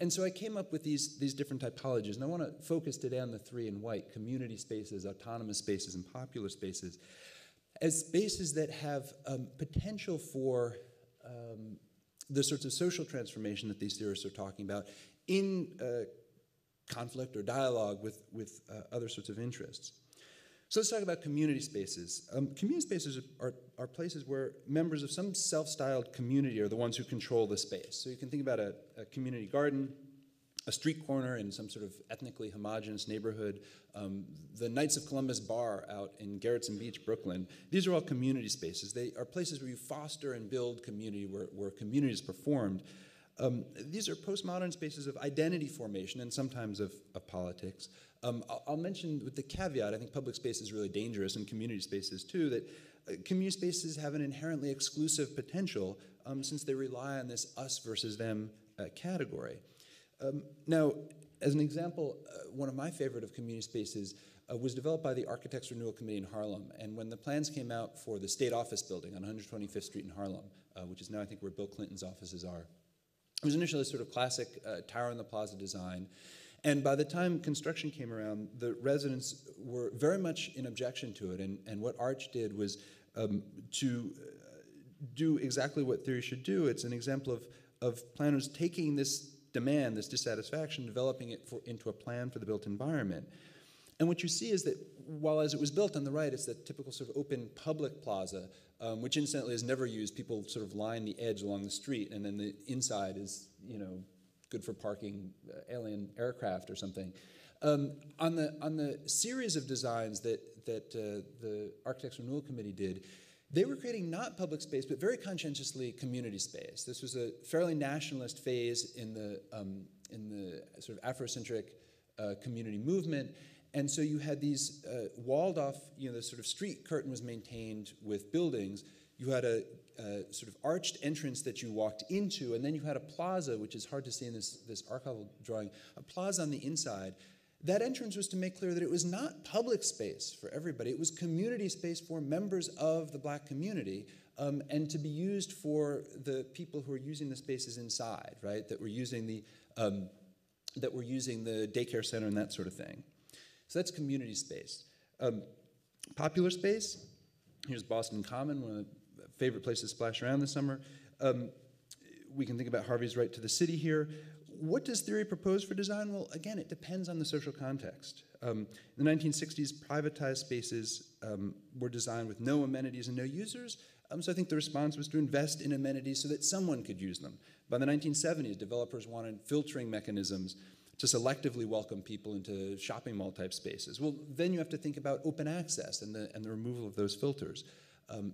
And so I came up with these different typologies, and I want to focus today on the three in white: community spaces, autonomous spaces, and popular spaces, as spaces that have potential for the sorts of social transformation that these theorists are talking about in conflict or dialogue with other sorts of interests. So let's talk about community spaces. Community spaces are places where members of some self-styled community are the ones who control the space. So you can think about a community garden, a street corner in some sort of ethnically homogenous neighborhood, the Knights of Columbus bar out in Gerritsen Beach, Brooklyn. These are all community spaces. They are places where you foster and build community, where community is performed. These are postmodern spaces of identity formation and sometimes of politics. I'll mention with the caveat, I think public space is really dangerous, and community spaces too, that community spaces have an inherently exclusive potential since they rely on this us versus them category. Now, as an example, one of my favorite of community spaces was developed by the Architects Renewal Committee in Harlem. And when the plans came out for the State Office Building on 125th Street in Harlem, which is now I think where Bill Clinton's offices are, it was initially a sort of classic tower in the plaza design. And by the time construction came around, the residents were very much in objection to it. And what Arch did was to do exactly what theory should do. It's an example of planners taking this demand, this dissatisfaction, developing it into a plan for the built environment. And what you see is that while as it was built on the right, it's that typical sort of open public plaza, which incidentally is never used. People sort of line the edge along the street, and then the inside is, good for parking alien aircraft or something. On the series of designs that the Architects' Renewal Committee did, they were creating not public space, but very conscientiously community space. This was a fairly nationalist phase in the sort of Afrocentric community movement. And so you had these walled off, the sort of street curtain was maintained with buildings. You had a sort of arched entrance that you walked into, and then you had a plaza, which is hard to see in this archival drawing, a plaza on the inside. That entrance was to make clear that it was not public space for everybody. It was community space for members of the Black community, and to be used for the people who are using the spaces inside, right? That were using the daycare center and that sort of thing. So that's community space. Popular space. Here's Boston Common, one of the favorite places to splash around this summer. We can think about Harvey's right to the city here. What does theory propose for design? Well, again, it depends on the social context. In the 1960s, privatized spaces were designed with no amenities and no users. So I think the response was to invest in amenities so that someone could use them. By the 1970s, developers wanted filtering mechanisms to selectively welcome people into shopping mall type spaces. Well, then you have to think about open access and the removal of those filters.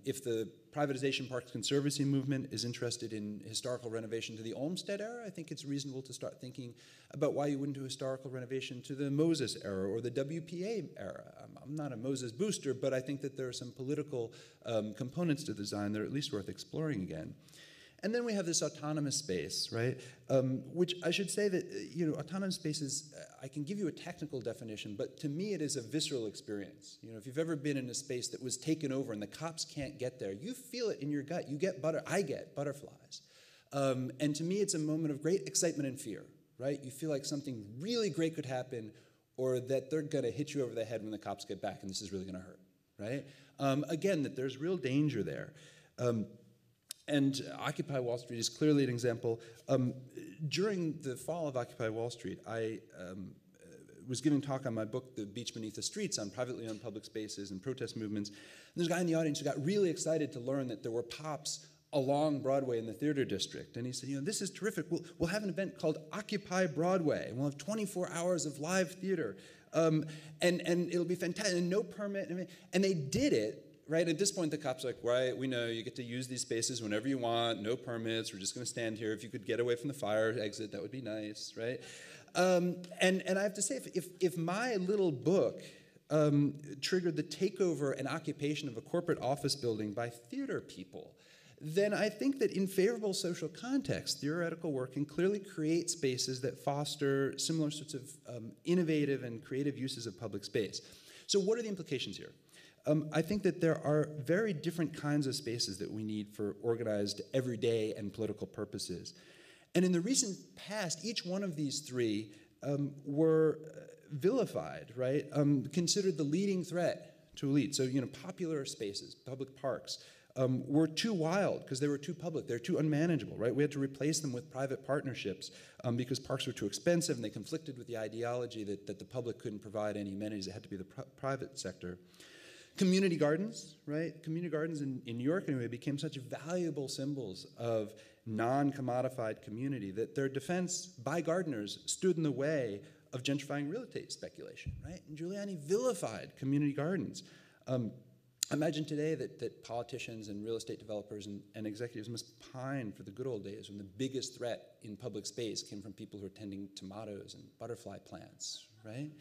If the privatization parks conservancy movement is interested in historical renovation to the Olmsted era, I think it's reasonable to start thinking about why you wouldn't do historical renovation to the Moses era or the WPA era. I'm not a Moses booster, but I think that there are some political components to design that are at least worth exploring again. And then we have this autonomous space, right? Which I should say that, autonomous spaces, I can give you a technical definition, but to me it is a visceral experience. If you've ever been in a space that was taken over and the cops can't get there, you feel it in your gut. I get butterflies. And to me it's a moment of great excitement and fear, right? You feel like something really great could happen, or that they're gonna hit you over the head when the cops get back and this is really gonna hurt, right? Again, that there's real danger there. And Occupy Wall Street is clearly an example. During the fall of Occupy Wall Street, I was giving a talk on my book, The Beach Beneath the Streets, on privately owned public spaces and protest movements. And there's a guy in the audience who got really excited to learn that there were pops along Broadway in the theater district. And he said, this is terrific. We'll have an event called Occupy Broadway, and we'll have 24 hours of live theater. And it'll be fantastic, and no permit. And they did it. Right, at this point, the cops are like, right, we know you get to use these spaces whenever you want, no permits, we're just going to stand here. If you could get away from the fire exit, that would be nice, right? And I have to say, if my little book triggered the takeover and occupation of a corporate office building by theater people, then I think that in favorable social context, theoretical work can clearly create spaces that foster similar sorts of innovative and creative uses of public space. So what are the implications here? I think that there are very different kinds of spaces that we need for organized everyday and political purposes. And in the recent past, each one of these three were vilified, right? Considered the leading threat to elite. So, popular spaces, public parks, were too wild because they were too public. They're too unmanageable, right? We had to replace them with private partnerships because parks were too expensive and they conflicted with the ideology that the public couldn't provide any amenities. It had to be the private sector. Community gardens, right? Community gardens in New York, anyway, became such valuable symbols of non-commodified community that their defense by gardeners stood in the way of gentrifying real estate speculation, right? And Giuliani vilified community gardens. Imagine today that politicians and real estate developers and executives must pine for the good old days when the biggest threat in public space came from people who are tending tomatoes and butterfly plants, right?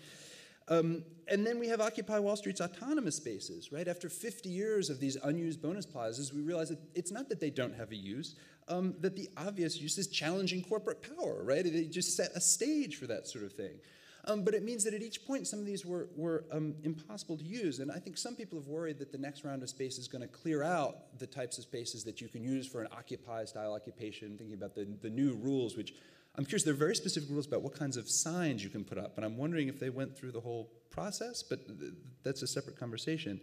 And then we have Occupy Wall Street's autonomous spaces, right? After 50 years of these unused bonus plazas, we realize that it's not that they don't have a use, that the obvious use is challenging corporate power, right? They just set a stage for that sort of thing. But it means that at each point, some of these were impossible to use. And I think some people have worried that the next round of space is going to clear out the types of spaces that you can use for an Occupy-style occupation, thinking about the new rules, which I'm curious, there are very specific rules about what kinds of signs you can put up, and I'm wondering if they went through the whole process, but that's a separate conversation.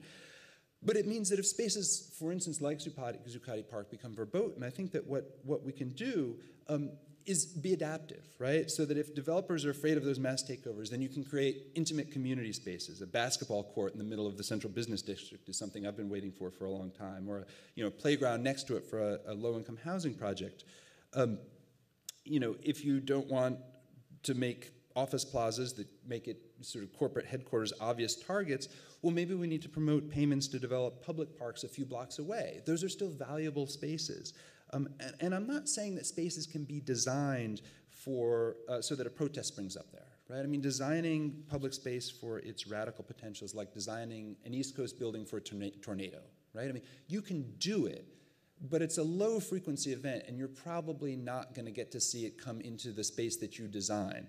But it means that if spaces, for instance, like Zuccotti Park become verboten, I think that what we can do is be adaptive, right? So that if developers are afraid of those mass takeovers, then you can create intimate community spaces. A basketball court in the middle of the central business district is something I've been waiting for a long time, or a playground next to it for a low-income housing project. If you don't want to make office plazas that make it sort of corporate headquarters obvious targets, well, maybe we need to promote payments to develop public parks a few blocks away. Those are still valuable spaces. And I'm not saying that spaces can be designed for so that a protest springs up there, right? I mean, designing public space for its radical potential is like designing an East Coast building for a tornado, right? I mean, you can do it, but it's a low-frequency event, and you're probably not going to get to see it come into the space that you design.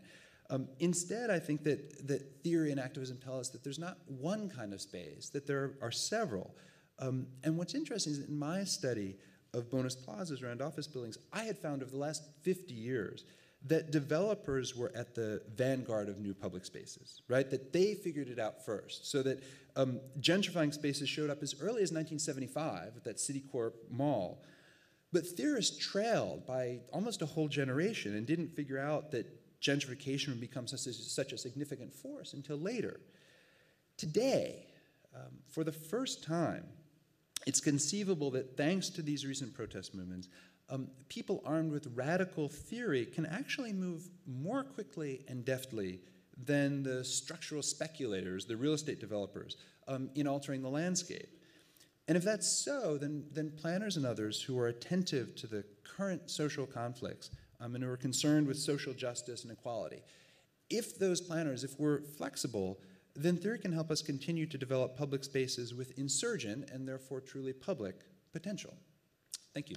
Instead, I think that theory and activism tell us that there's not one kind of space, that there are several. And what's interesting is that in my study of bonus plazas around office buildings, I had found over the last 50 years that developers were at the vanguard of new public spaces, right? That they figured it out first. So that gentrifying spaces showed up as early as 1975 at that Citicorp mall. But theorists trailed by almost a whole generation and didn't figure out that gentrification would become such a significant force until later. Today, for the first time, it's conceivable that thanks to these recent protest movements, people armed with radical theory can actually move more quickly and deftly than the structural speculators, the real estate developers, in altering the landscape. And if that's so, then planners and others who are attentive to the current social conflicts and who are concerned with social justice and equality, if those planners, if we're flexible, then theory can help us continue to develop public spaces with insurgent and therefore truly public potential. Thank you.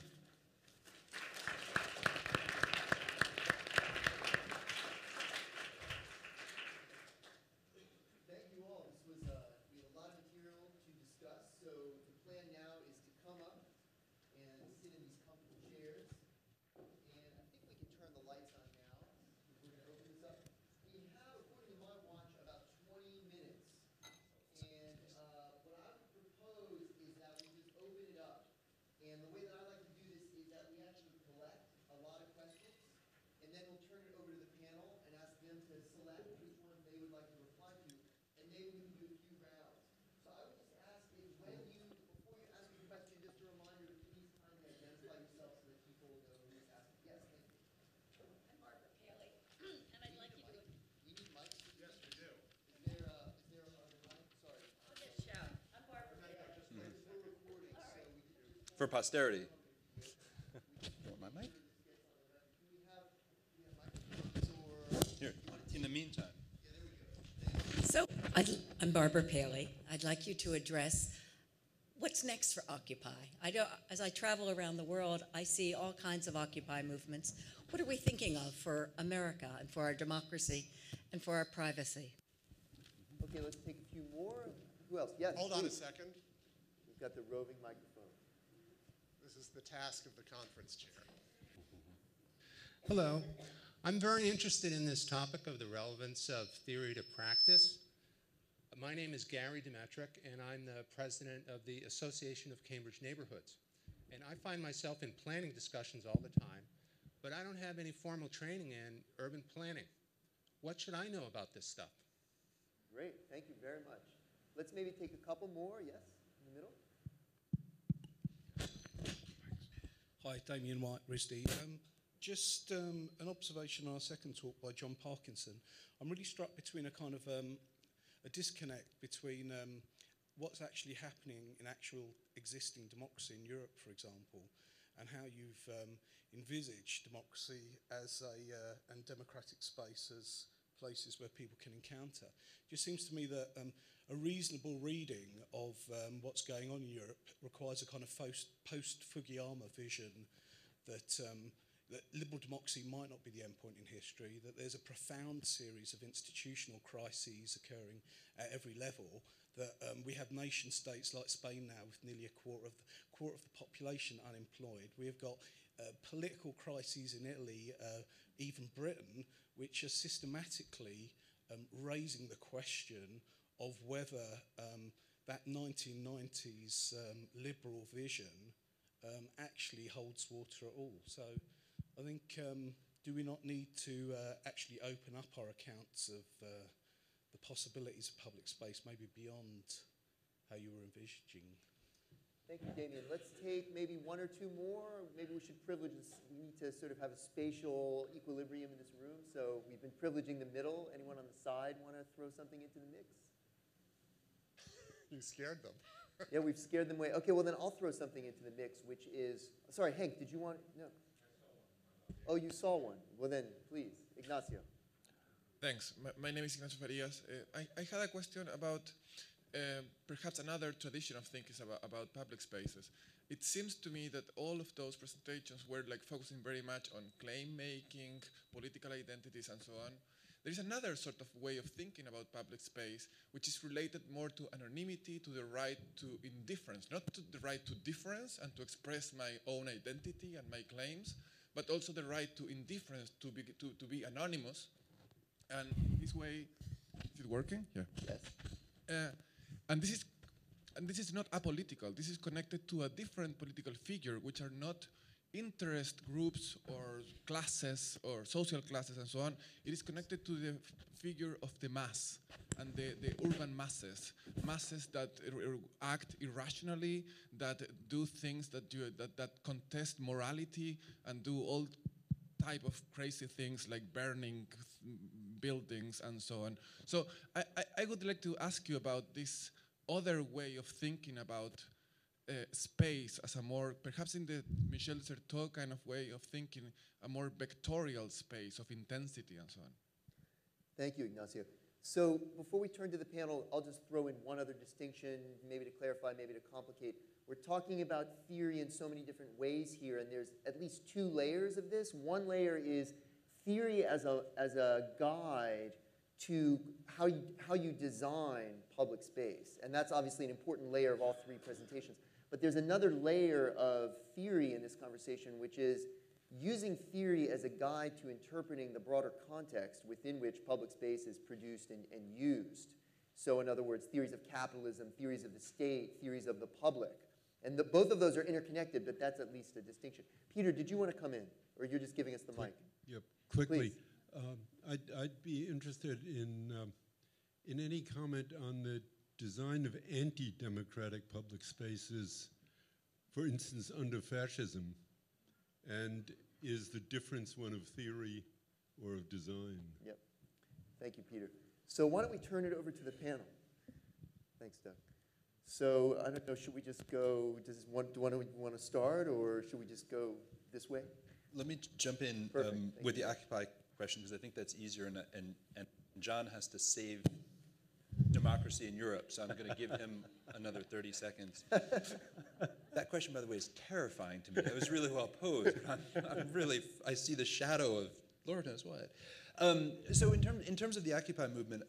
Thank you all. This was, we have a lot of material to discuss, so the plan now is to come up and sit in these comfortable chairs. And I think we can turn the lights on now. We're going to open this up. We have, according to my watch, about 20 minutes. And what I would propose is that we just open it up. And the way that I like to do this is that we actually collect a lot of questions, and then we'll turn it over to the panel and ask them to select which one they would like to reply to, and maybe we can do a few rounds. So I would just ask if before you ask a question, just a reminder to please kindly identify yourself so that people know who is asking. Yes, thank you. I'm Barbara Paley, and I'd like you to. You need mics? Yes, we do. Is there a mic? Sorry. I'll just shout. I'm Barbara Paley. We're recording, so we can just. For posterity. Want my mic? Do we have microphones or? Here, in the meantime. So, I'm Barbara Paley. I'd like you to address what's next for Occupy. As I travel around the world, I see all kinds of Occupy movements. What are we thinking of for America and for our democracy and for our privacy? Okay, let's take a few more. Who else? Yes. Hold on a please. second. We've got the roving microphone. This is the task of the conference chair. Hello. I'm very interested in this topic of the relevance of theory to practice. My name is Gary Demetric, and I'm the president of the Association of Cambridge Neighborhoods. And I find myself in planning discussions all the time, but I don't have any formal training in urban planning. What should I know about this stuff? Great, thank you very much. Let's maybe take a couple more. Yes, in the middle. Hi, Damien White, RISD. Just an observation on our second talk by John Parkinson. I'm really struck between a kind of a disconnect between what's actually happening in actual existing democracy in Europe, for example, and how you've envisaged democracy as and democratic space as places where people can encounter. It just seems to me that a reasonable reading of what's going on in Europe requires a kind of post-Fukuyama vision that liberal democracy might not be the endpoint in history, that there's a profound series of institutional crises occurring at every level, that we have nation states like Spain now with nearly a quarter of the population unemployed. We have got political crises in Italy, even Britain, which are systematically raising the question of whether that 1990s liberal vision actually holds water at all. So I think, do we not need to actually open up our accounts of the possibilities of public space, maybe beyond how you were envisaging? Thank you, Damien. Let's take maybe one or two more. Maybe we should privilege this. We need to sort of have a spatial equilibrium in this room. So we've been privileging the middle. Anyone on the side want to throw something into the mix? You scared them. Yeah, we've scared them away. Okay, well then I'll throw something into the mix, which is, sorry, Hank, did you want, no. Oh, you saw one. Well then, please, Ignacio. Thanks. My name is Ignacio Farias. I had a question about perhaps another tradition of thinking about public spaces. It seems to me that all of those presentations were like focusing very much on claim making, political identities, and so on. There is another sort of way of thinking about public space, which is related more to anonymity, to the right to indifference, not to the right to difference and to express my own identity and my claims, but also the right to indifference, to be anonymous. And this way, is it working? Yeah. Yes. And this is not apolitical. This is connected to a different political figure, which are not interest groups or classes or social classes and so on. It is connected to the figure of the mass and the urban masses that act irrationally, that do things that contest morality and do all type of crazy things like burning buildings and so on. So I would like to ask you about this other way of thinking about space as a more, perhaps in the Michel Certeau kind of way of thinking, a more vectorial space of intensity and so on. Thank you, Ignacio. So before we turn to the panel, I'll just throw in one other distinction, maybe to clarify, maybe to complicate. We're talking about theory in so many different ways here, and there's at least two layers of this. One layer is theory as a guide to how you design public space. And that's obviously an important layer of all three presentations. But there's another layer of theory in this conversation, which is using theory as a guide to interpreting the broader context within which public space is produced and used. So in other words, theories of capitalism, theories of the state, theories of the public. And both of those are interconnected, but that's at least a distinction. Peter, did you want to come in? Or you're just giving us the mic? Yep, quickly. Please. I'd be interested in any comment on the design of anti-democratic public spaces, for instance, under fascism, and is the difference one of theory or of design? Yep. Thank you, Peter. So why don't we turn it over to the panel? Thanks, Doug. So I don't know, should we just go, do you want to start, or should we just go this way? Let me jump in with the Occupy question, because I think that's easier, and John has to save democracy in Europe, so I'm going to give him another 30 seconds. That question, by the way, is terrifying to me. It was really well posed. I see the shadow of Lord knows what. So in terms of the Occupy movement,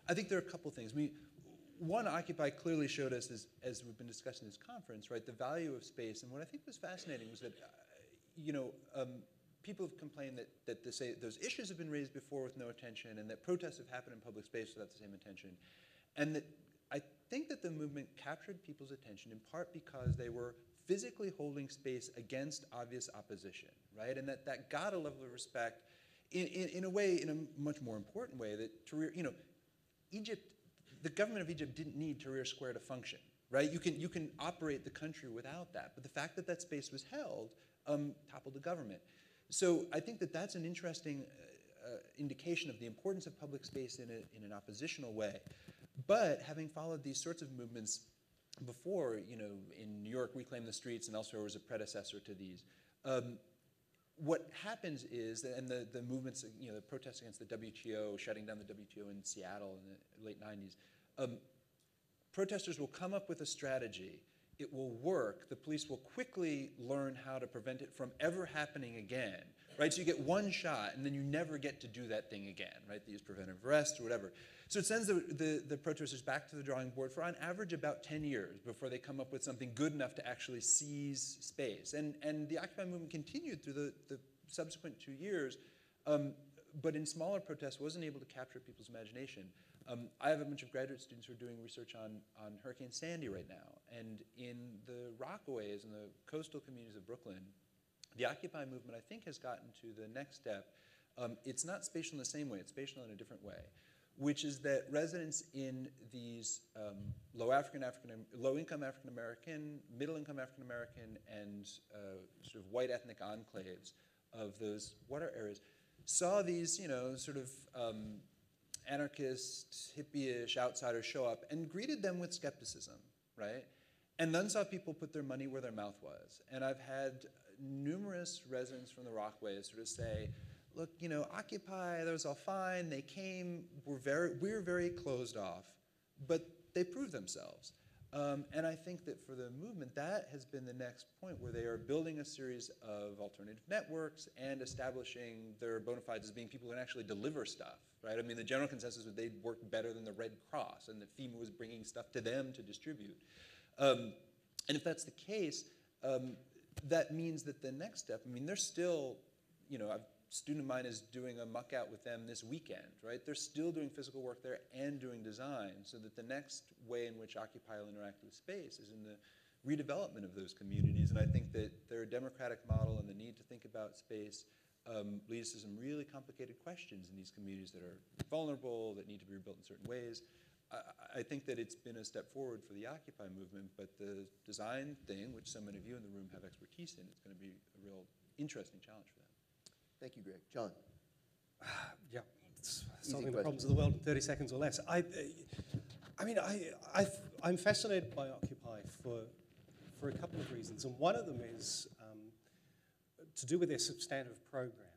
I think there are a couple things. One, Occupy clearly showed us, as we've been discussing this conference, right, the value of space. And what I think was fascinating was that, people have complained that those issues have been raised before with no attention, and that protests have happened in public space without the same attention. And that I think that the movement captured people's attention in part because they were physically holding space against obvious opposition, right? And that got a level of respect in a way, in a much more important way, that Egypt, the government of Egypt didn't need Tahrir Square to function, right? You can operate the country without that, but the fact that that space was held toppled the government. So I think that that's an interesting indication of the importance of public space in an oppositional way. But having followed these sorts of movements before, in New York, Reclaim the Streets, and elsewhere was a predecessor to these. What happens is, and the movements, the protests against the WTO, shutting down the WTO in Seattle in the late 90s, protesters will come up with a strategy it will work, the police will quickly learn how to prevent it from ever happening again, right? So you get one shot, and then you never get to do that thing again, right? They use preventive arrest or whatever. So it sends the protesters back to the drawing board for, on average, about 10 years before they come up with something good enough to actually seize space. And the Occupy movement continued through the subsequent 2 years, but in smaller protests wasn't able to capture people's imagination. I have a bunch of graduate students who are doing research on Hurricane Sandy right now. And in the Rockaways and the coastal communities of Brooklyn, the Occupy movement, I think, has gotten to the next step. It's not spatial in the same way, it's spatial in a different way, which is that residents in these low-income African-American, middle-income African-American, and sort of white ethnic enclaves of those water areas saw these, sort of anarchist, hippie-ish outsiders show up and greeted them with skepticism, right? And then saw people put their money where their mouth was. And I've had numerous residents from the Rockaways sort of say, look, Occupy, that was all fine. They came, we're very closed off, but they proved themselves. And I think that for the movement, that has been the next point where they are building a series of alternative networks and establishing their bona fides as being people who can actually deliver stuff, right? I mean, the general consensus was they'd worked better than the Red Cross and that FEMA was bringing stuff to them to distribute. And if that's the case, that means that the next step, I mean, they're still, a student of mine is doing a muck out with them this weekend, right? They're still doing physical work there and doing design, so that the next way in which Occupy will interact with space is in the redevelopment of those communities. And I think that their democratic model and the need to think about space leads to some really complicated questions in these communities that are vulnerable, that need to be rebuilt in certain ways. I think that it's been a step forward for the Occupy movement, but the design thing, which so many of you in the room have expertise in, is going to be a real interesting challenge for them. Thank you, Greg. John. Yeah, it's solving the problems of the world in 30 seconds or less. I'm fascinated by Occupy for a couple of reasons, and one of them is to do with their substantive program,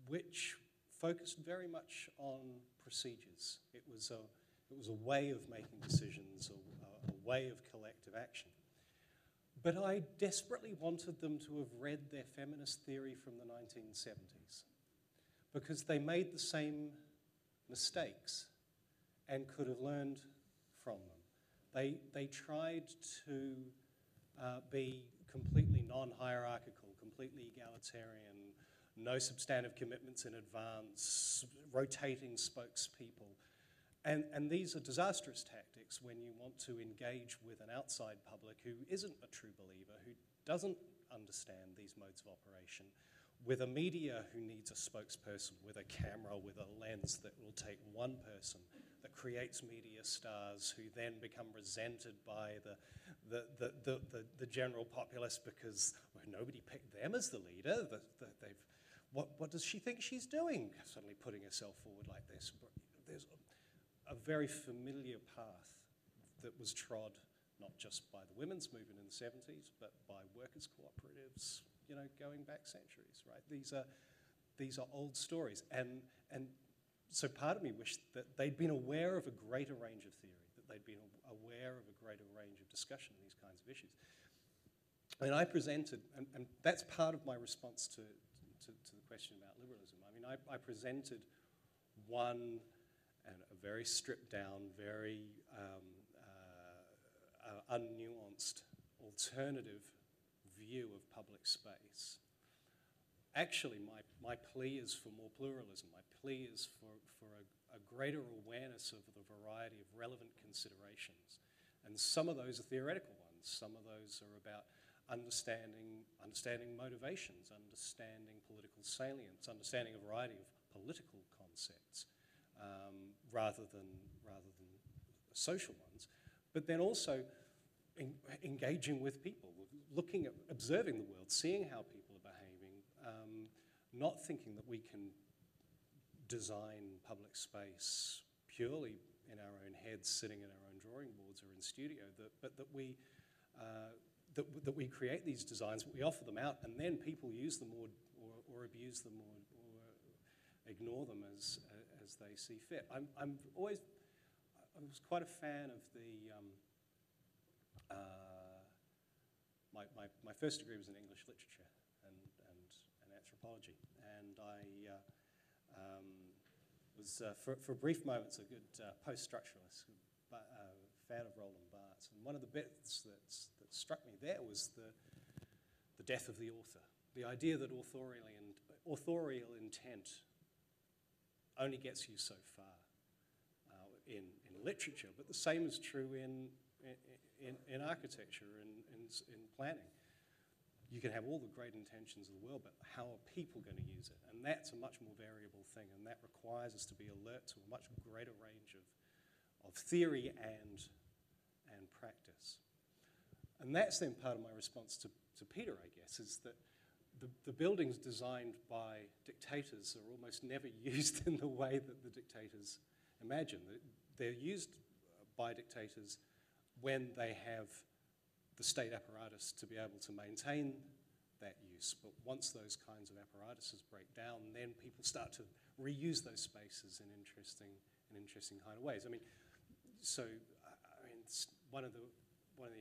which focused very much on procedures. It was a way of making decisions, a way of collective action. But I desperately wanted them to have read their feminist theory from the 1970s, because they made the same mistakes and could have learned from them. They tried to be completely non-hierarchical, completely egalitarian, no substantive commitments in advance, rotating spokespeople. And these are disastrous tactics when you want to engage with an outside public who isn't a true believer, who doesn't understand these modes of operation, with a media who needs a spokesperson, with a camera, with a lens that will take one person, that creates media stars who then become resented by the general populace because nobody picked them as the leader. What does she think she's doing, suddenly putting herself forward like this? There's a very familiar path that was trod not just by the women's movement in the 70s, but by workers' cooperatives, going back centuries, right? These are old stories. And so part of me wished that they'd been aware of a greater range of theory, that they'd been aware of a greater range of discussion of these kinds of issues. And I presented, and that's part of my response to the question about liberalism. I mean, I presented one, and a very stripped down, very unnuanced alternative view of public space. Actually, my plea is for more pluralism. My plea is for a greater awareness of the variety of relevant considerations. And some of those are theoretical ones. Some of those are about understanding motivations, understanding political salience, understanding a variety of political concepts, rather than social ones. But then also engaging with people, looking at, observing the world, seeing how people are behaving, not thinking that we can design public space purely in our own heads, sitting in our own drawing boards or in studio, but that we create these designs, we offer them out, and then people use them or abuse them or ignore them as they see fit. I was quite a fan of My first degree was in English literature and anthropology, and I was, for brief moments, a good post-structuralist, fan of Roland Barthes. And one of the bits that struck me there was the death of the author. The idea that authorial intent only gets you so far in literature, but the same is true in architecture and in planning. You can have all the great intentions of the world, but how are people going to use it? And that's a much more variable thing, and that requires us to be alert to a much greater range of theory and practice. And that's then part of my response to Peter, I guess, is that the buildings designed by dictators are almost never used in the way that the dictators imagine. They're used by dictators when they have the state apparatus to be able to maintain that use. But once those kinds of apparatuses break down, then people start to reuse those spaces in interesting kind of ways. I mean, so one of the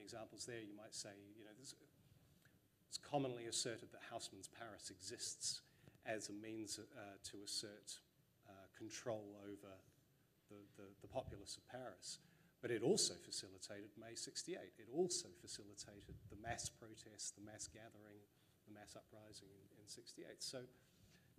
examples there, you might say, it's commonly asserted that Haussmann's Paris exists as a means to assert control over the populace of Paris. But it also facilitated May 68. It also facilitated the mass protests, the mass gathering, the mass uprising in 68. So,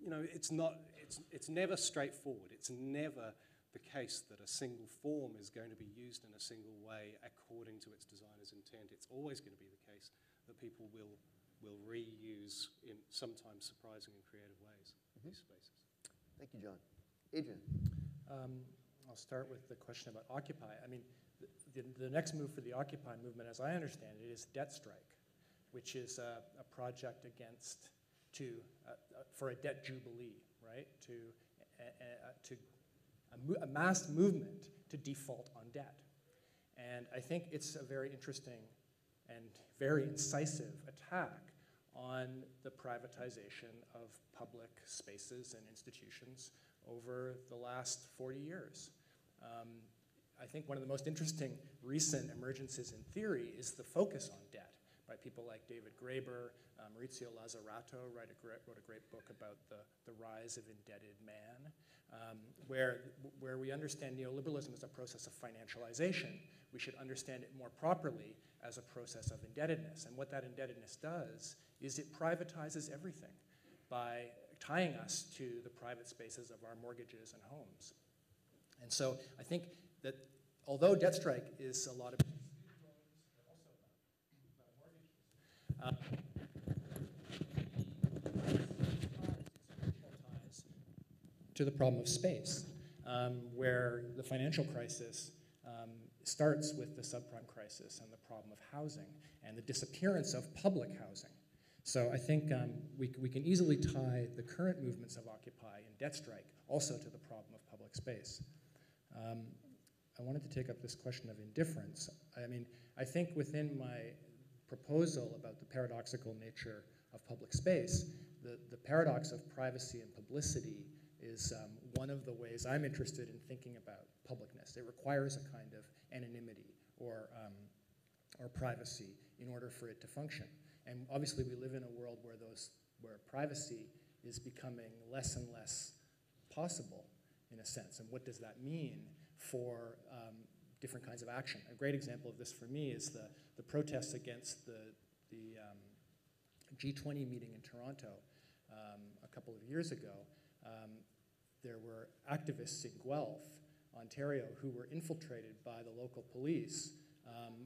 it's never straightforward. It's never the case that a single form is going to be used in a single way according to its designer's intent. It's always going to be the case that people will reuse in sometimes surprising and creative ways these spaces. Thank you, John. Adrian. I'll start with the question about Occupy. I mean, the next move for the Occupy movement, as I understand it, is Debt Strike, which is a project for a debt jubilee, right? A mass movement to default on debt. And I think it's a very interesting and very incisive attack on the privatization of public spaces and institutions over the last 40 years. I think one of the most interesting recent emergences in theory is the focus on debt by people like David Graeber. Maurizio Lazzarato wrote a great book about the rise of indebted man, where we understand neoliberalism as a process of financialization. We should understand it more properly as a process of indebtedness. And what that indebtedness does is it privatizes everything by tying us to the private spaces of our mortgages and homes. And so I think that although Debt Strike is a lot of to the problem of space, where the financial crisis starts with the subprime crisis and the problem of housing and the disappearance of public housing. So I think we can easily tie the current movements of Occupy and Debt Strike also to the problem of public space. I wanted to take up this question of indifference. I mean, I think within my proposal about the paradoxical nature of public space, the paradox of privacy and publicity is one of the ways I'm interested in thinking about publicness. It requires a kind of anonymity or privacy in order for it to function. And obviously we live in a world where privacy is becoming less and less possible in a sense. And what does that mean for different kinds of action? A great example of this for me is the protests against the G20 meeting in Toronto a couple of years ago. There were activists in Guelph, Ontario, who were infiltrated by the local police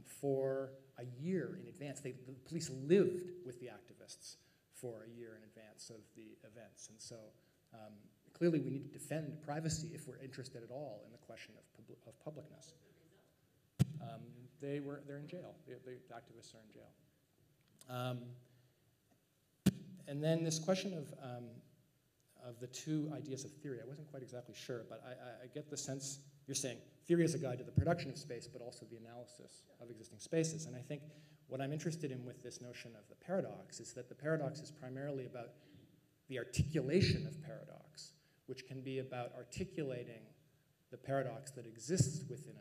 for a year in advance. The police lived with the activists for a year in advance of the events. And so clearly we need to defend privacy if we're interested at all in the question of publicness. They're in jail. The activists are in jail. And then this question of the two ideas of theory, I wasn't quite exactly sure, but I get the sense you're saying theory is a guide to the production of space, but also the analysis of existing spaces. And I think what I'm interested in with this notion of the paradox is that the paradox is primarily about the articulation of paradox, which can be about articulating the paradox that exists within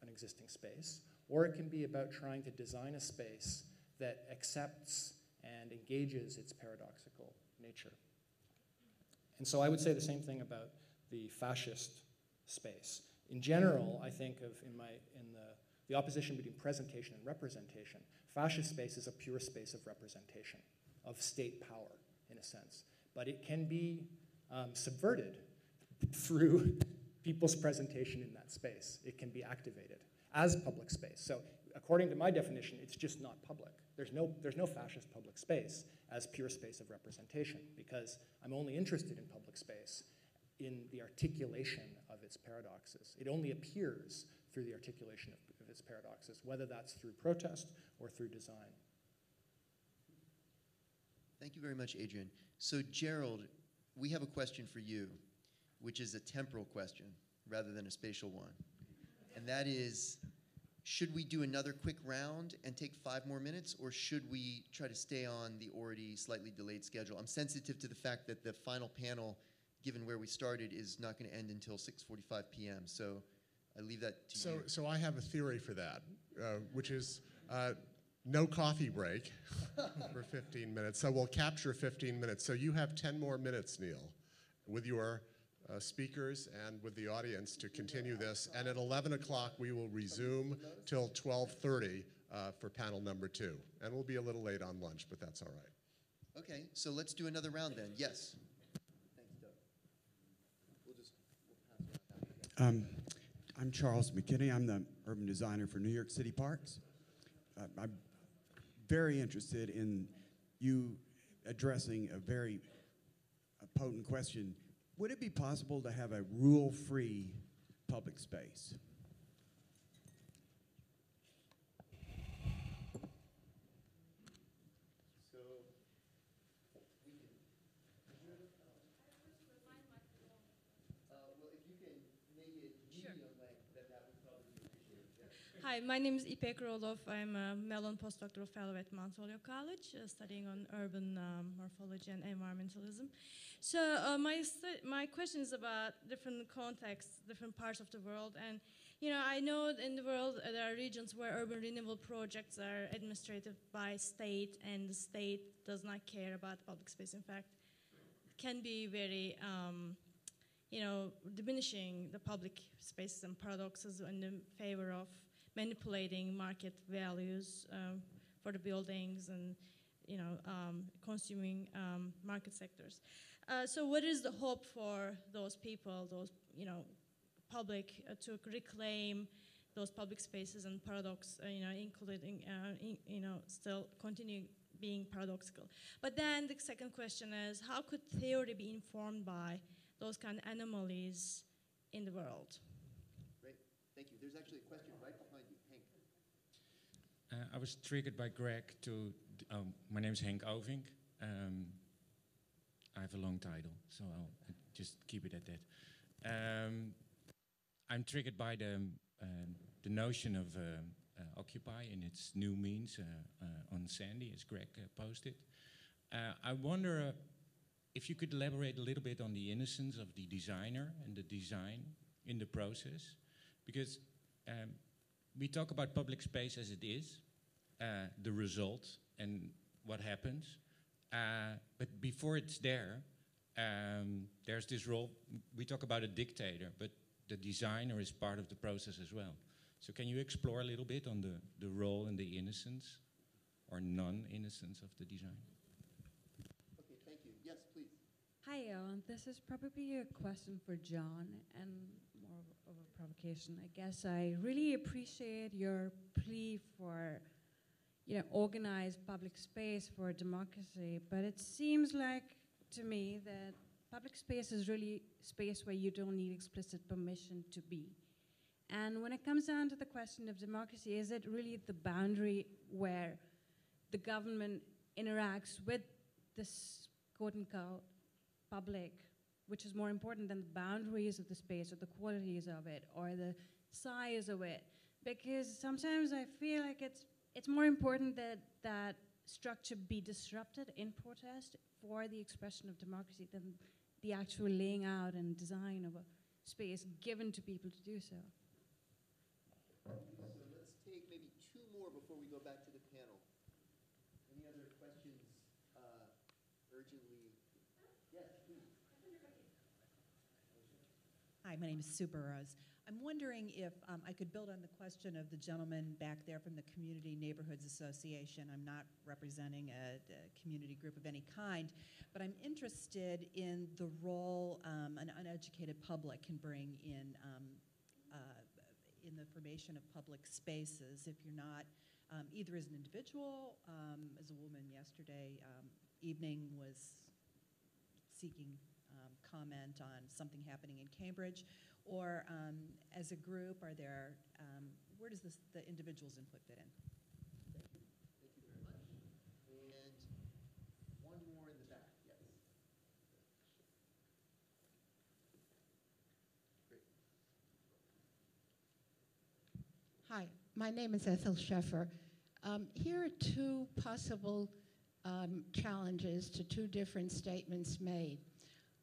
an existing space, or it can be about trying to design a space that accepts and engages its paradoxical nature. And so I would say the same thing about the fascist space. In general, I think of in the opposition between presentation and representation, fascist space is a pure space of representation, of state power, in a sense. But it can be subverted through people's presentation in that space. It can be activated as public space. So according to my definition, it's just not public. There's no fascist public space as pure space of representation, because I'm only interested in public space in the articulation of its paradoxes. It only appears through the articulation of its paradoxes, whether that's through protest or through design. Thank you very much, Adrian. So Gerald, we have a question for you, which is a temporal question rather than a spatial one. And that is, should we do another quick round and take 5 more minutes, or should we try to stay on the already slightly delayed schedule? I'm sensitive to the fact that the final panel, given where we started, is not going to end until 6:45 p.m. So I leave that to you. So I have a theory for that, which is no coffee break for 15 minutes. So we'll capture 15 minutes. So you have 10 more minutes, Neil, with your speakers and with the audience to continue this. And at 11 o'clock, we will resume till 12:30 for panel number 2. And we'll be a little late on lunch, but that's all right. Okay, so let's do another round then. Yes. Thanks, Doug. We'll pass around after that. I'm Charles McKinney. I'm the urban designer for New York City Parks. I'm very interested in you addressing a very potent question. Would it be possible to have a rule-free public space? So well, if you can make it medium length, that would probably be appreciated. Hi, my name is Ipek Roloff. I'm a Mellon postdoctoral fellow at Mount Holyoke College, studying on urban morphology and environmentalism. So my question is about different contexts, different parts of the world. And I know in the world there are regions where urban renewal projects are administered by state, and the state does not care about public space. In fact, can be very diminishing the public spaces and paradoxes in the favor of manipulating market values for the buildings and consuming market sectors. So what is the hope for those people, those public, to reclaim those public spaces and paradox, including still continue being paradoxical? But then the second question is, how could theory be informed by those kind of anomalies in the world? Great, thank you. There's actually a question right behind you, Henk. I was triggered by Greg to, my name is Henk Ovink. I have a long title, so I'll just keep it at that. I'm triggered by the notion of Occupy and its new means on Sandy, as Greg posted. I wonder if you could elaborate a little bit on the innocence of the designer and the design in the process, because we talk about public space as it is, the result and what happens, but before it's there, there's this role. We talk about a dictator, but the designer is part of the process as well. So can you explore a little bit on the role and the innocence or non-innocence of the design? Okay, thank you. Yes, please. Hi, this is probably a question for John and more of a provocation. I guess I really appreciate your plea for organized public space for democracy, but it seems like to me that public space is really space where you don't need explicit permission to be. And when it comes down to the question of democracy, is it really the boundary where the government interacts with this quote-unquote public, which is more important than the boundaries of the space or the qualities of it or the size of it? Because sometimes I feel like it's more important that that structure be disrupted in protest for the expression of democracy than the actual laying out and design of a space given to people to do so. So let's take maybe urgently, yes, please. Hi, my name is Sue Burrows. I'm wondering if I could build on the question of the gentleman back there from the Community Neighborhoods Association. I'm not representing a community group of any kind, but I'm interested in the role an uneducated public can bring in the formation of public spaces. If you're not, either as an individual, as a woman yesterday evening was seeking comment on something happening in Cambridge, or as a group, are there, where does the individual's input fit in? Thank you. Thank you very much. And one more in the back, yes. Great. Hi, my name is Ethel Sheffer. Here are two possible challenges to two different statements made.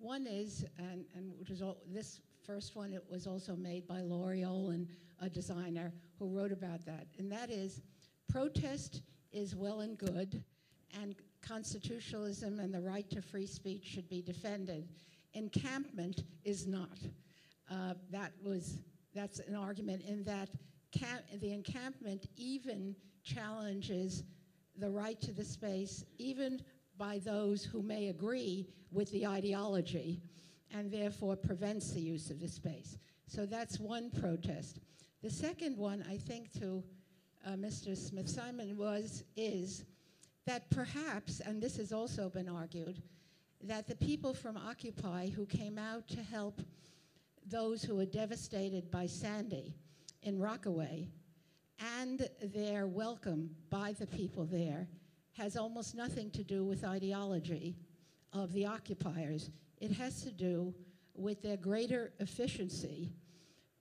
One is, and which is this first one, it was also made by L'Oreal and a designer who wrote about that, and that is, protest is well and good, and constitutionalism and the right to free speech should be defended. Encampment is not. That's an argument in that the encampment even challenges the right to the space, even by those who may agree with the ideology, and therefore prevents the use of the space. So that's one protest. The second one, I think, to Mr. Smith-Simon is that perhaps, and this has also been argued, that the people from Occupy who came out to help those who were devastated by Sandy in Rockaway, and their welcome by the people there, has almost nothing to do with ideology of the occupiers. It has to do with their greater efficiency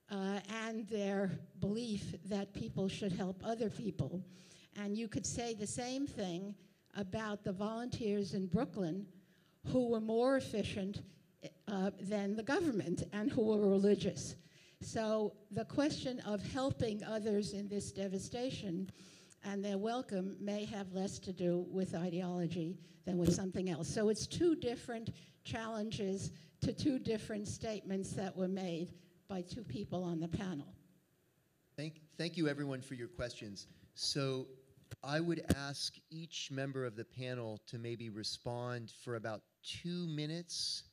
and their belief that people should help other people. And you could say the same thing about the volunteers in Brooklyn who were more efficient than the government and who were religious. So the question of helping others in this devastation and their welcome may have less to do with ideology than with something else. So it's two different challenges to two different statements that were made by two people on the panel. Thank you, everyone, for your questions. So I would ask each member of the panel to maybe respond for about 2 minutes,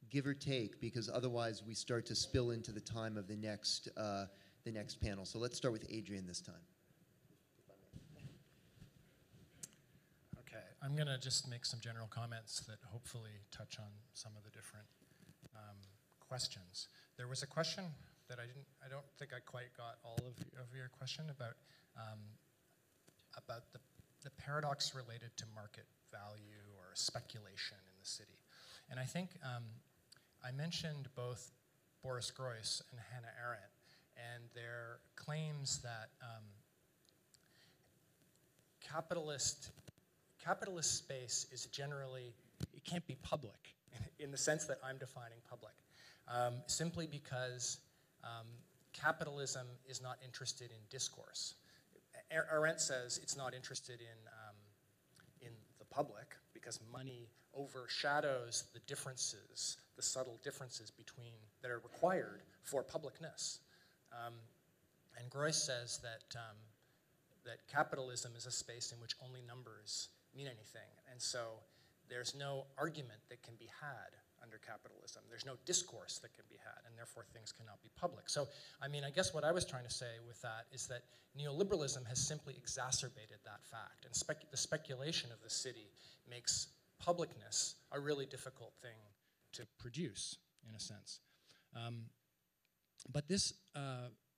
give or take, because otherwise we start to spill into the time of the next panel. So let's start with Adrian this time. Okay, I'm going to just make some general comments that hopefully touch on some of the different questions. There was a question that I don't think I quite got all of your question about the paradox related to market value or speculation in the city. And I think I mentioned both Boris Groys and Hannah Arendt and their claims that capitalist space is generally, it can't be public in the sense that I'm defining public, simply because capitalism is not interested in discourse. Arendt says it's not interested in the public because money overshadows the differences, the subtle differences that are required for publicness. And Groys says that capitalism is a space in which only numbers mean anything. And so there's no argument that can be had under capitalism. There's no discourse that can be had, and therefore things cannot be public. So, I mean, I guess what I was trying to say with that is that neoliberalism has simply exacerbated that fact, and the speculation of the city makes publicness a really difficult thing to produce, in a sense. But this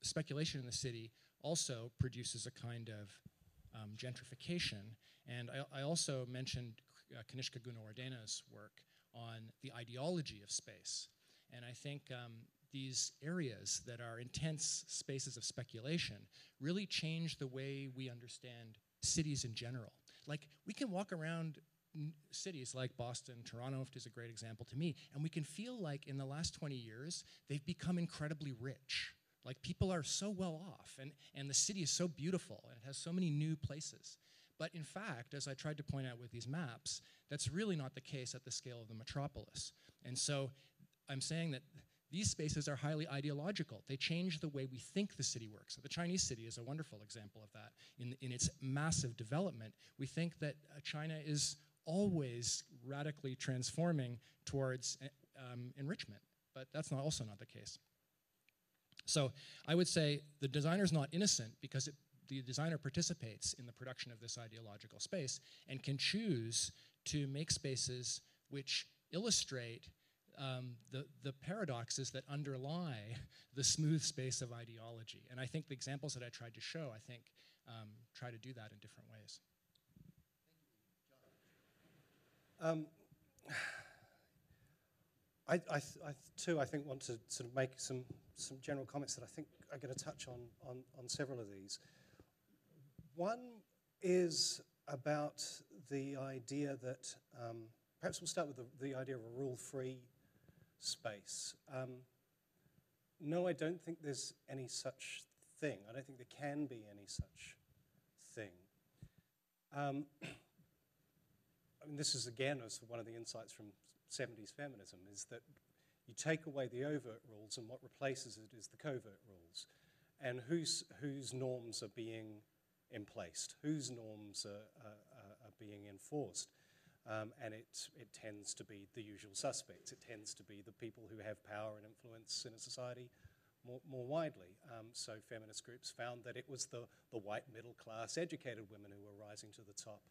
speculation in the city also produces a kind of gentrification, and I also mentioned Kanishka Gunawardana's work on the ideology of space. And I think these areas that are intense spaces of speculation really change the way we understand cities in general. Like, we can walk around cities like Boston, Toronto is a great example to me, and we can feel like in the last 20 years, they've become incredibly rich. Like, people are so well off, and the city is so beautiful, and it has so many new places. But in fact, as I tried to point out with these maps, that's really not the case at the scale of the metropolis. And so I'm saying that these spaces are highly ideological. They change the way we think the city works. So the Chinese city is a wonderful example of that. In its massive development, we think that China is always radically transforming towards enrichment, but that's also not the case. So I would say the designer's not innocent because the designer participates in the production of this ideological space and can choose to make spaces which illustrate the paradoxes that underlie the smooth space of ideology. And I think the examples that I tried to show, try to do that in different ways. I think want to sort of make some general comments that I think are going to touch on several of these. One is about the idea that, perhaps we'll start with the idea of a rule-free space. No, I don't think there's any such thing. I don't think there can be any such thing. I mean, this is again one of the insights from 70s feminism, is that you take away the overt rules and what replaces it is the covert rules. And whose norms are being emplaced, whose norms are being enforced. And it tends to be the usual suspects. It tends to be the people who have power and influence in a society more widely. So feminist groups found that it was the white middle class educated women who were rising to the top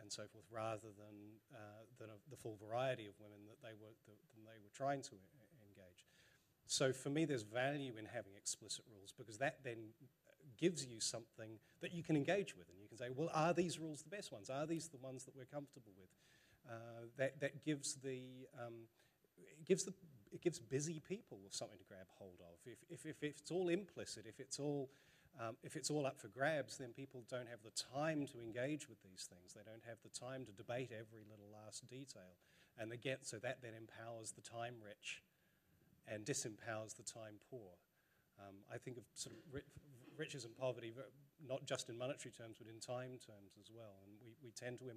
and so forth, rather than the full variety of women that they were trying to engage. So for me, there's value in having explicit rules, because that then gives you something that you can engage with, and you can say, well, are these rules the best ones? Are these the ones that we're comfortable with? That gives it gives busy people something to grab hold of. If it's all implicit, if it's all up for grabs, then people don't have the time to engage with these things. They don't have the time to debate every little last detail, and so that then empowers the time rich and disempowers the time poor. I think of sort of riches and poverty, not just in monetary terms, but in time terms as well. And we tend to,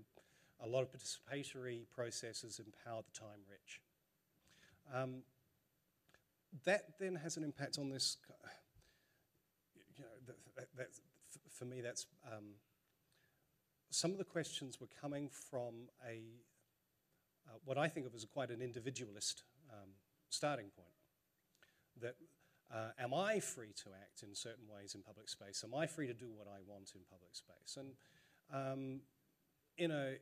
a lot of participatory processes empower the time rich. That then has an impact on this, for me, that's, some of the questions were coming from what I think of as quite an individualist starting point. That am I free to act in certain ways in public space? Am I free to do what I want in public space? And in an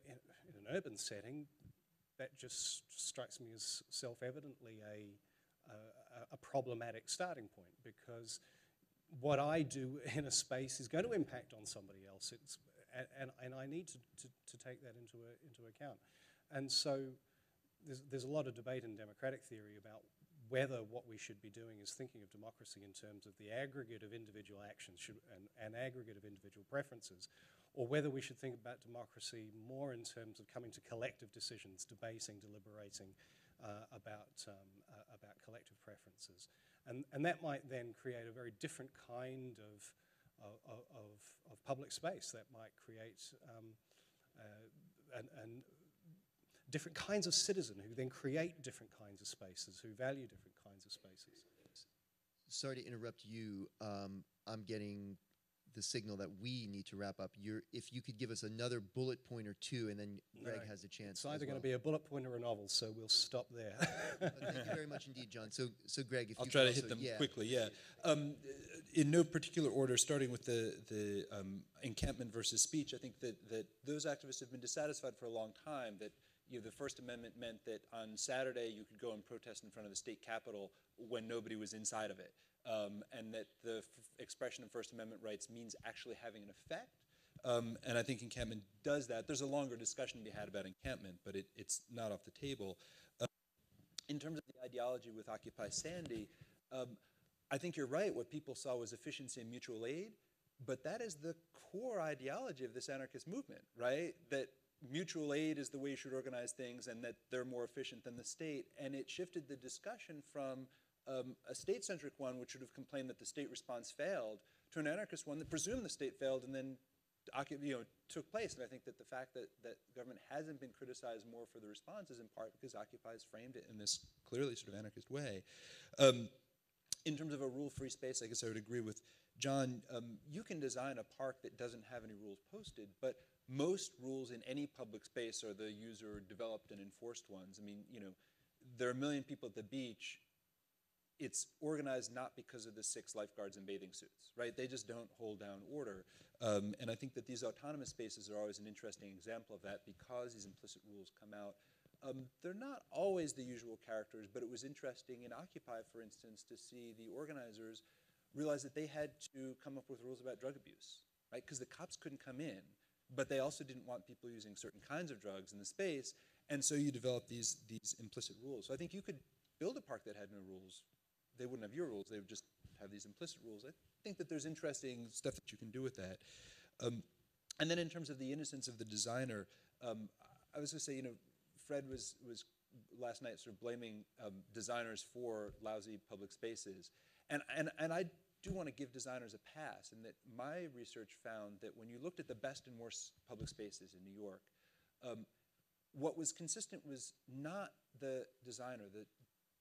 urban setting, that just strikes me as self-evidently a problematic starting point, because what I do in a space is going to impact on somebody else. And I need to take that into account. And so there's a lot of debate in democratic theory about whether what we should be doing is thinking of democracy in terms of the aggregate of individual actions and aggregate of individual preferences, or whether we should think about democracy more in terms of coming to collective decisions, debating, deliberating about collective preferences. And that might then create a very different kind of public space. That might create different kinds of citizen who then create different kinds of spaces, who value different kinds of spaces. Sorry to interrupt you. I'm getting the signal that we need to wrap up. If you could give us another bullet point or two, and then Greg has a chance. It's either going to be a bullet point or a novel, so we'll stop there. Thank you very much indeed, John. So Greg, if I'll you try could to hit also, them quickly. Yeah. In no particular order, starting with the encampment versus speech, I think that those activists have been dissatisfied for a long time that the First Amendment meant that on Saturday you could go and protest in front of the state capitol when nobody was inside of it, and that the expression of First Amendment rights means actually having an effect. And I think encampment does that. There's a longer discussion to be had about encampment, but it's not off the table. In terms of the ideology with Occupy Sandy, I think you're right. What people saw was efficiency and mutual aid, but that is the core ideology of this anarchist movement, right? That mutual aid is the way you should organize things, and that they're more efficient than the state. And it shifted the discussion from a state-centric one, which would have complained that the state response failed, to an anarchist one that presumed the state failed and then took place. And I think that the fact that government hasn't been criticized more for the response is in part because Occupy has framed it in this clearly sort of anarchist way. In terms of a rule-free space, I guess I would agree with John. You can design a park that doesn't have any rules posted, but most rules in any public space are the user-developed and enforced ones. I mean, there are 1 million people at the beach. It's organized not because of the 6 lifeguards in bathing suits, right? They just don't hold down order. And I think that these autonomous spaces are always an interesting example of that because these implicit rules come out. They're not always the usual characters, but it was interesting in Occupy, for instance, to see the organizers realize that they had to come up with rules about drug abuse, right? Because the cops couldn't come in, but they also didn't want people using certain kinds of drugs in the space, and so you develop these implicit rules. So I think you could build a park that had no rules. They wouldn't have your rules. They would just have these implicit rules. I think that there's interesting stuff that you can do with that. And then in terms of the innocence of the designer, I was going to say, Fred was last night sort of blaming designers for lousy public spaces. And I do want to give designers a pass in that my research found that when you looked at the best and worst public spaces in New York, what was consistent was not the designer,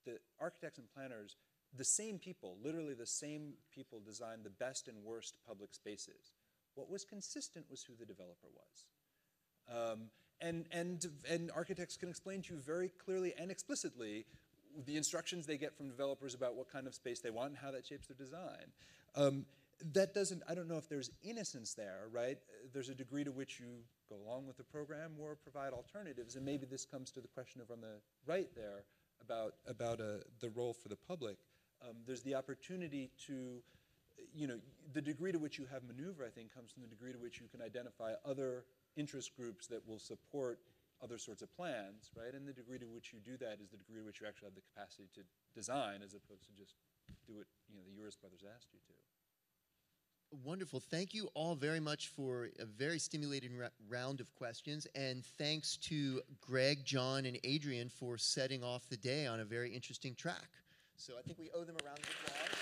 the architects and planners. The same people, literally the same people, designed the best and worst public spaces. What was consistent was who the developer was. And architects can explain to you very clearly and explicitly the instructions they get from developers about what kind of space they want and how that shapes their design. That doesn't, I don't know if there's innocence there, right? There's a degree to which you go along with the program or provide alternatives, and maybe this comes to the question over on the right there about the role for the public. There's the opportunity to, the degree to which you have maneuver, I think, comes from the degree to which you can identify other interest groups that will support other sorts of plans, right? And the degree to which you do that is the degree to which you actually have the capacity to design as opposed to just do what, the Uris brothers asked you to. Wonderful. Thank you all very much for a very stimulating round of questions. And thanks to Greg, John, and Adrian for setting off the day on a very interesting track. So I think we owe them a round of applause.